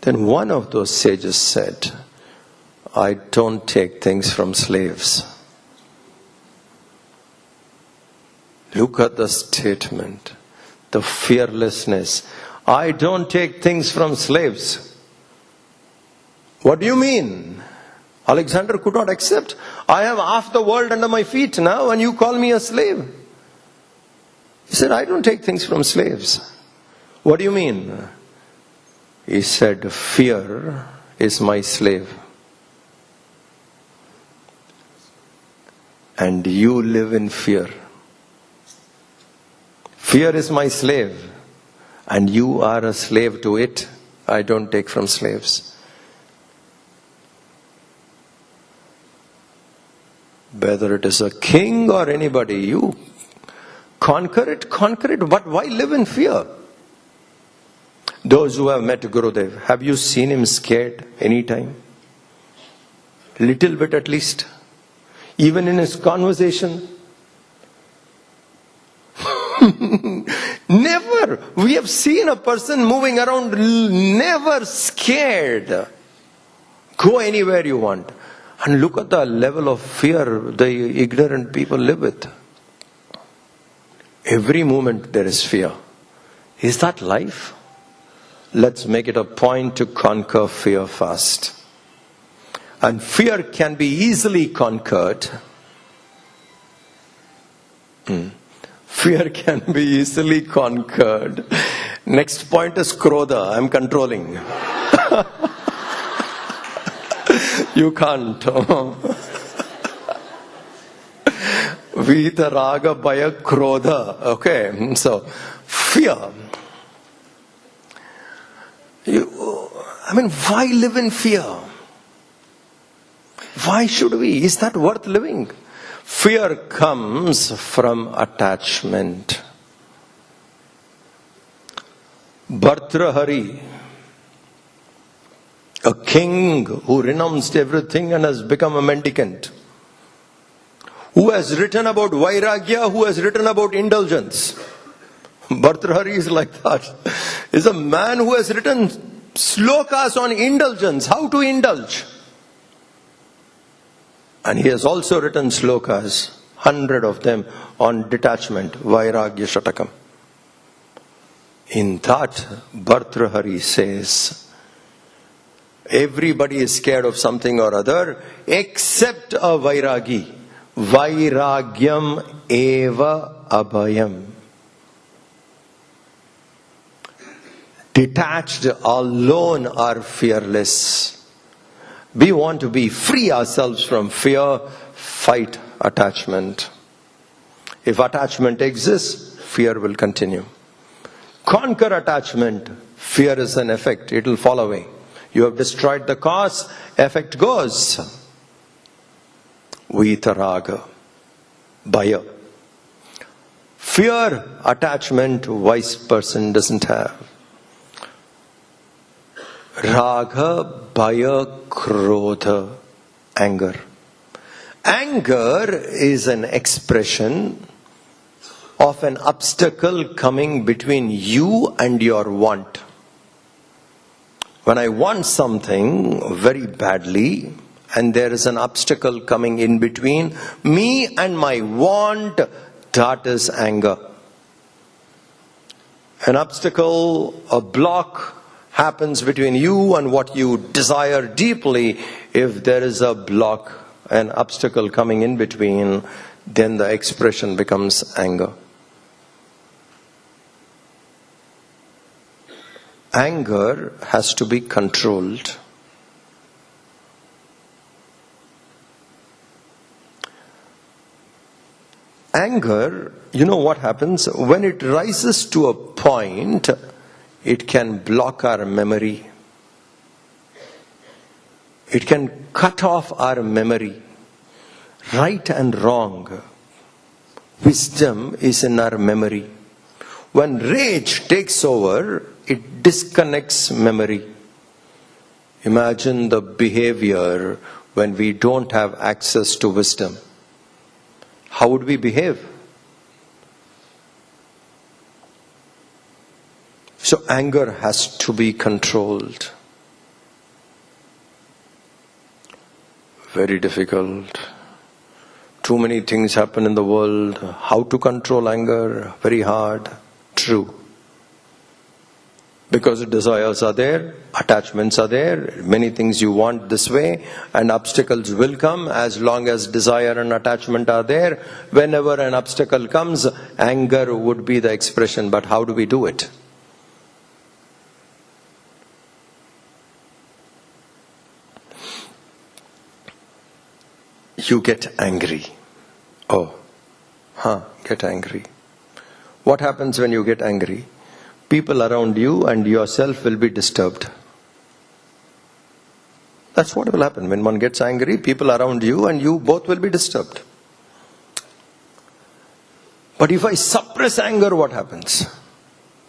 Then one of those sages said, I don't take things from slaves. Look at the statement. The fearlessness. I don't take things from slaves. What do you mean? Alexander could not accept. I have half the world under my feet now, and you call me a slave. He said, I don't take things from slaves. What do you mean? He said, fear is my slave. And you live in fear. Fear is my slave. And you are a slave to it. I don't take from slaves. Whether it is a king or anybody, you conquer it. But why live in fear? Those who have met Gurudev, have you seen him scared any time? Little bit at least. Even in his conversation. Never. We have seen a person moving around never scared. go anywhere you want. And look at the level of fear the ignorant people live with. Every moment there is fear. Is that life? Let's make it a point to conquer fear first. And fear can be easily conquered. Fear can be easily conquered. Next point is krodha. I'm controlling. You can't. Vita raga bhaya krodha. Okay, so fear. Why live in fear? Why should we? Is that worth living? Fear comes from attachment. Bhartrahari, a king who renounced everything and has become a mendicant, who has written about vairagya, who has written about indulgence. Bhartrahari is like that. Is a man who has written slokas on indulgence, how to indulge. And he has also written slokas, 100 of them, on detachment, vairagya shatakam. In that, Bhartrahari says, everybody is scared of something or other except a vairagi. Vairagyam eva abhayam. Detached alone are fearless. We want to be free ourselves from fear, fight attachment. If attachment exists, fear will continue. Conquer attachment, fear is an effect, it will fall away. You have destroyed the cause, effect goes. Vitaraga, bhaya. Fear, attachment, wise person doesn't have. Raga, bhaya, krodha, anger. Anger is an expression of an obstacle coming between you and your want. When I want something very badly and there is an obstacle coming in between me and my want, that is anger. An obstacle, a block happens between you and what you desire deeply. If there is a block, an obstacle coming in between, then the expression becomes anger. Anger has to be controlled. Anger, you know what happens? When it rises to a point, it can block our memory. It can cut off our memory. Right and wrong. Wisdom is in our memory. When rage takes over, it disconnects memory. Imagine the behavior when we don't have access to wisdom. How would we behave? So anger has to be controlled. Very difficult. Too many things happen in the world. How to control anger? Very hard. True. Because the desires are there, attachments are there, many things you want this way, and obstacles will come as long as desire and attachment are there. Whenever an obstacle comes, anger would be the expression. But how do we do it? You get angry. Get angry. What happens when you get angry? People around you and yourself will be disturbed. That's what will happen. When one gets angry, people around you and you both will be disturbed. But if I suppress anger, what happens?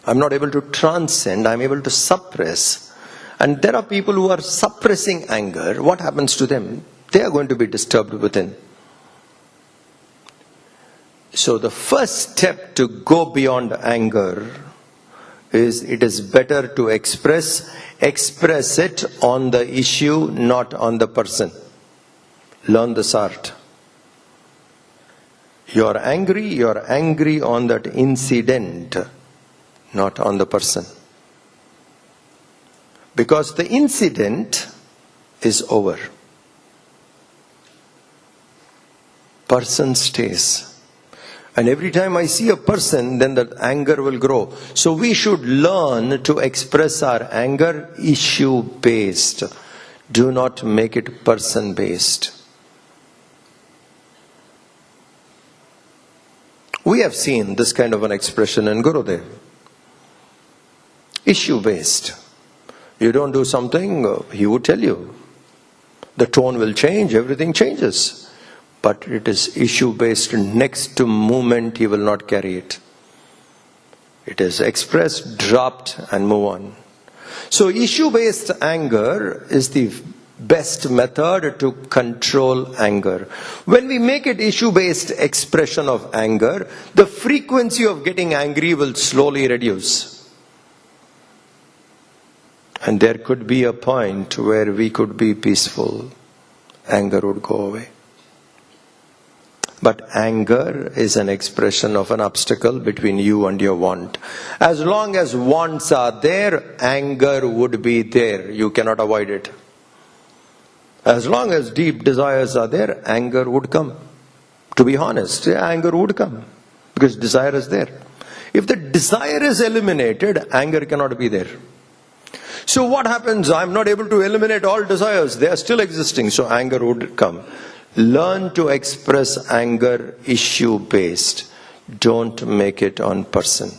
I'm not able to transcend, I'm able to suppress. And there are people who are suppressing anger. What happens to them? They are going to be disturbed within. So the first step to go beyond anger is it is better to express it on the issue, not on the person. Learn this art. You're angry on that incident, not on the person. Because the incident is over. Person stays. And every time I see a person, then that anger will grow. So we should learn to express our anger issue-based. Do not make it person-based. We have seen this kind of an expression in Gurudev. Issue-based. You don't do something, he would tell you. The tone will change, everything changes. But it is issue-based. Next to movement, he will not carry it. It is expressed, dropped, and move on. So issue-based anger is the best method to control anger. When we make it issue-based expression of anger, the frequency of getting angry will slowly reduce. And there could be a point where we could be peaceful. Anger would go away. But anger is an expression of an obstacle between you and your want. As long as wants are there, anger would be there. You cannot avoid it. As long as deep desires are there, anger would come. To be honest, anger would come. Because desire is there. If the desire is eliminated, anger cannot be there. So what happens? I'm not able to eliminate all desires. They are still existing. So anger would come. Learn to express anger issue-based. Don't make it on person.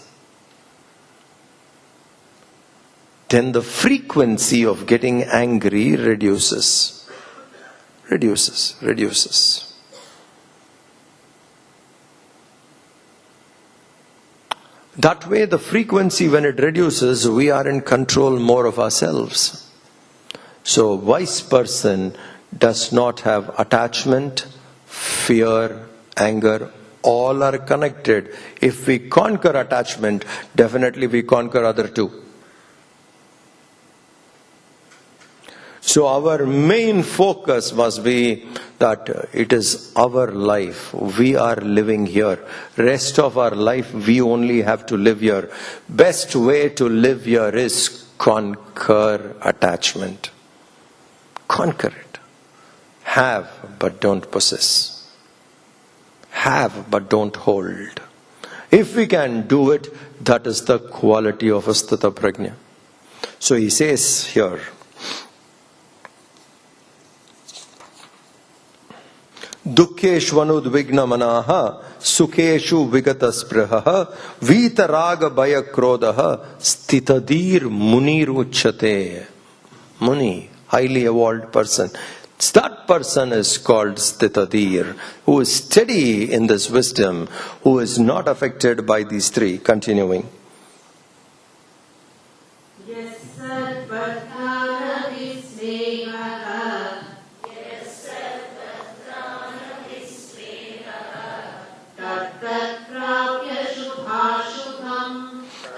Then the frequency of getting angry reduces. Reduces. That way the frequency, when it reduces, we are in control more of ourselves. So a wise person does not have attachment, fear, anger. All are connected. If we conquer attachment, definitely we conquer other two. So our main focus must be that it is our life. We are living here. Rest of our life we only have to live here. Best way to live here is conquer attachment. Conquer it. Have but don't possess. Have but don't hold. If we can do it, that is the quality of a Sthitaprajna. So he says here, Dukkeshu anudvigna manaha, sukeshu vigataspiraha, vitaraga bhaya krodha, sthitadir muniruchate. Muni, highly evolved person. That person is called Sthitadir, who is steady in this wisdom, who is not affected by these three. Continuing.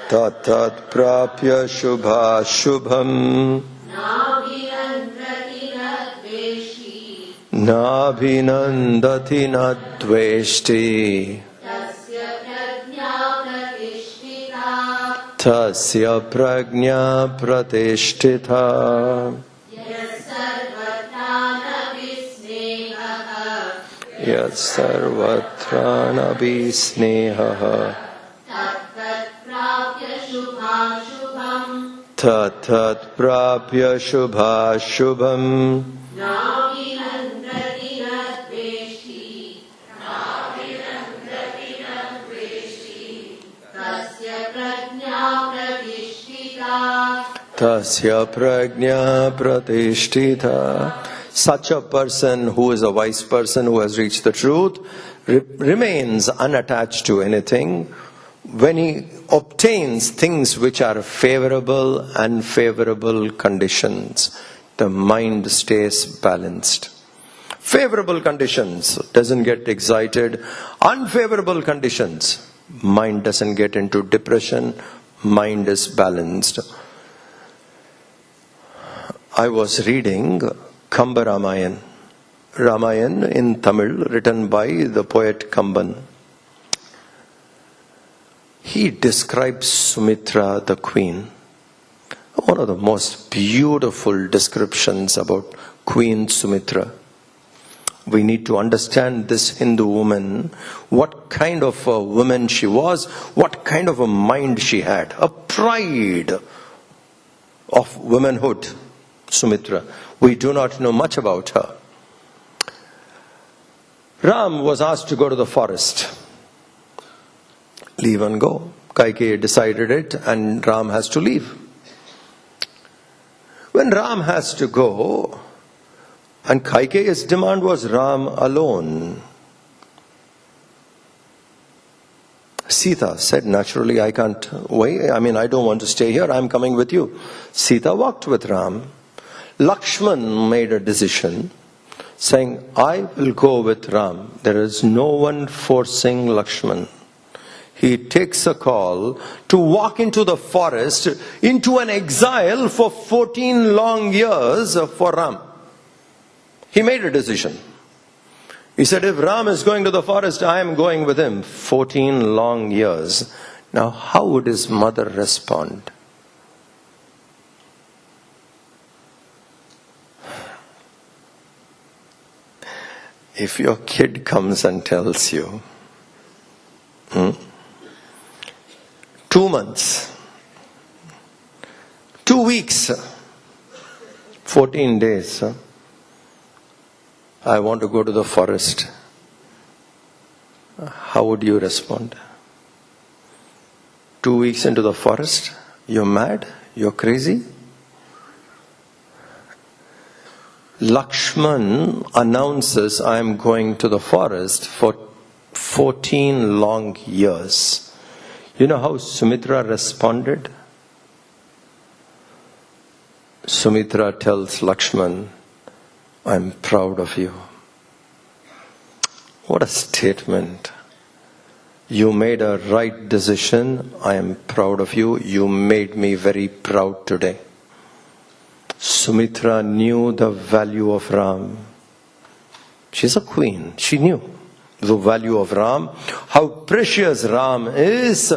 Tat prapya shubha shubham. Nabhinandati na dveshti. Tasya prajna pratishtita. Yat sarvatra nabhisneha. Tat prapya shubha shubham. Tasya prajna pratishtita. Such a person who is a wise person who has reached the truth remains unattached to anything. When he obtains things which are favorable, unfavorable conditions, the mind stays balanced. Favorable conditions, doesn't get excited. Unfavorable conditions, mind doesn't get into depression, mind is balanced. I was reading Kamba Ramayana in Tamil, written by the poet Kamban. He describes Sumitra, the queen. One of the most beautiful descriptions about Queen Sumitra. We need to understand this Hindu woman, what kind of a woman she was, what kind of a mind she had, a pride of womanhood, Sumitra. We do not know much about her. Ram was asked to go to the forest. Leave and go. Kaikeyi decided it, and Ram has to leave. When Ram has to go, and Kaikeyi's demand was Ram alone, Sita said, naturally, I can't wait. I don't want to stay here. I'm coming with you. Sita walked with Ram. Lakshman made a decision, saying, I will go with Ram. There is no one forcing Lakshman. He takes a call to walk into the forest, into an exile for 14 long years for Ram. He made a decision. He said, if Ram is going to the forest, I am going with him. 14 long years. Now, how would his mother respond? If your kid comes and tells you, 2 months, 2 weeks, 14 days, I want to go to the forest, how would you respond? 2 weeks into the forest? You're mad? You're crazy? Lakshman announces, I am going to the forest for 14 long years. You know how Sumitra responded? Sumitra tells Lakshman, I'm proud of you. What a statement. You made a right decision. I am proud of you. You made me very proud today. Sumitra knew the value of Ram. She's a queen. She knew the value of Ram, how precious Ram is.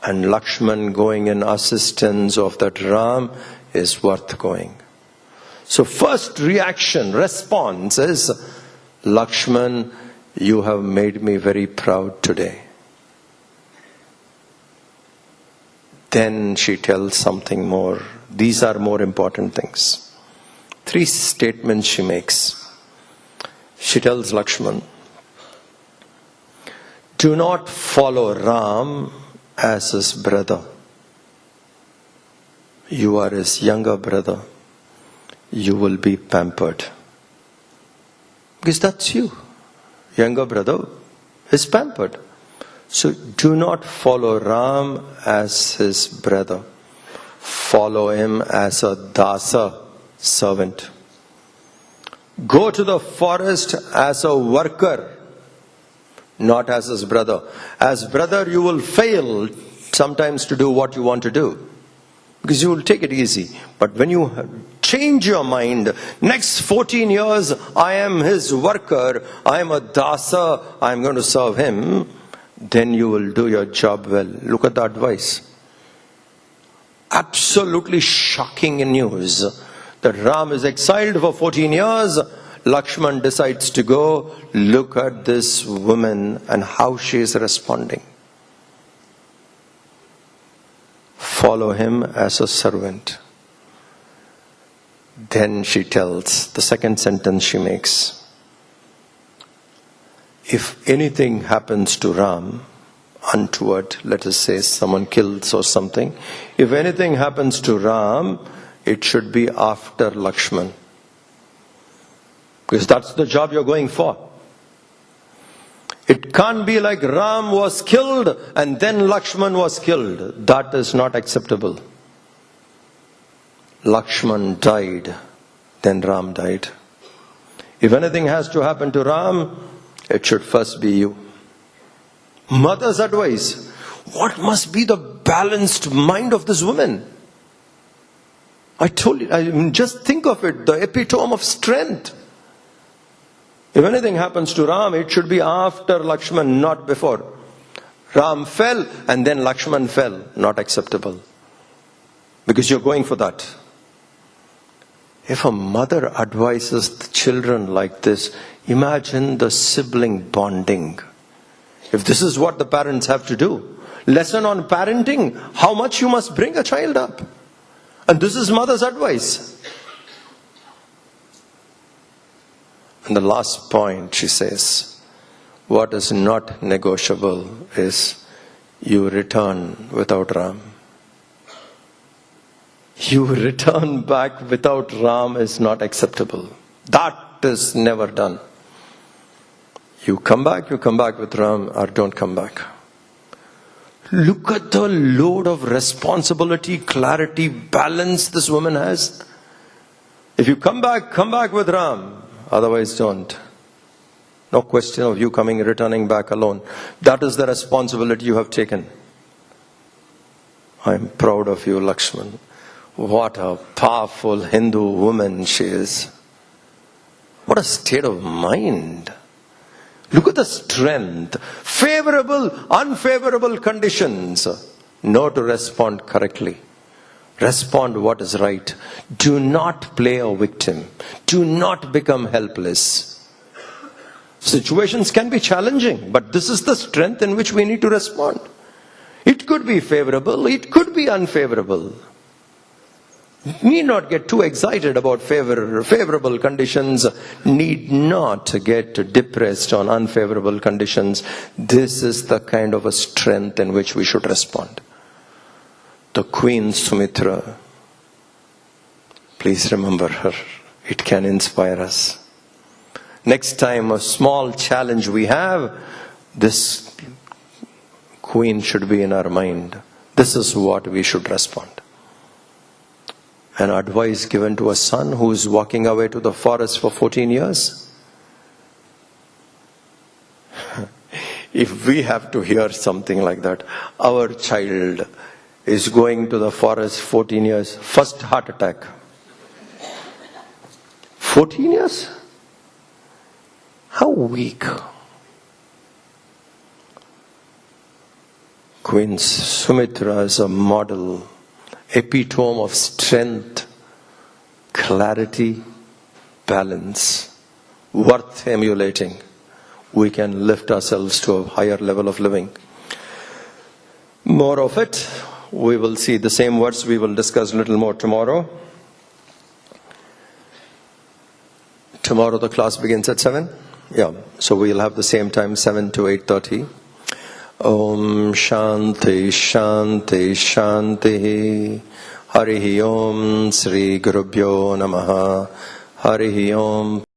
And Lakshman going in assistance of that Ram is worth going. So first reaction, response is, Lakshman, you have made me very proud today. Then she tells something more. These are more important things. 3 statements she makes. She tells Lakshman, do not follow Ram as his brother. You are his younger brother. You will be pampered. Because that's you. Younger brother is pampered. So do not follow Ram as his brother. Follow him as a dasa, servant. Go to the forest as a worker, not as his brother. As brother, you will fail sometimes to do what you want to do, because you will take it easy. But when you change your mind, next 14 years, I am his worker, I am a dasa, I am going to serve him, then you will do your job well. Look at the advice. Absolutely shocking news that Ram is exiled for 14 years. Lakshman decides to go. Look at this woman and how she is responding. Follow him as a servant. Then she tells, the second sentence she makes, if anything happens to Ram, untoward, let us say someone kills or something, if anything happens to Ram, it should be after Lakshman. Because that's the job you're going for. It can't be like Ram was killed and then Lakshman was killed. That is not acceptable. Lakshman died, then Ram died. If anything has to happen to Ram, it should first be you. Mother's advice. What must be the balanced mind of this woman? I told you, just think of it, the epitome of strength. If anything happens to Ram, it should be after Lakshman, not before. Ram fell and then Lakshman fell. Not acceptable. Because you're going for that. If a mother advises the children like this, imagine the sibling bonding. If this is what the parents have to do. Lesson on parenting, how much you must bring a child up. And this is mother's advice. And the last point, she says, what is not negotiable is you return without Ram. You return back without Ram is not acceptable. That is never done. You come back with Ram, or don't come back. Look at the load of responsibility, clarity, balance this woman has. If you come back with Ram. Otherwise don't. No question of you returning back alone. That is the responsibility you have taken. I am proud of you, Lakshman. What a powerful Hindu woman she is. What a state of mind. Look at the strength. Favorable, unfavorable conditions. Know to respond correctly. Respond what is right. Do not play a victim. Do not become helpless. Situations can be challenging, but this is the strength in which we need to respond. It could be favorable, it could be unfavorable. Need not get too excited about favorable conditions. Need not get depressed on unfavorable conditions. This is the kind of a strength in which we should respond. The Queen Sumitra, please remember her. It can inspire us. Next time a small challenge we have, this Queen should be in our mind. This is what we should respond. An advice given to a son who is walking away to the forest for 14 years. If we have to hear something like that, our child is going to the forest 14 years, first heart attack. 14 years? How weak. Queen Sumitra is a model, epitome of strength, clarity, balance, worth emulating. We can lift ourselves to a higher level of living. More of it, we will see the same words, we will discuss a little more tomorrow. Tomorrow the class begins at 7? Yeah, so we'll have the same time, 7 to 8:30. Om Shanti Shanti Shanti. Harihi Om Sri Gurubhyo Namaha. Harihi Om.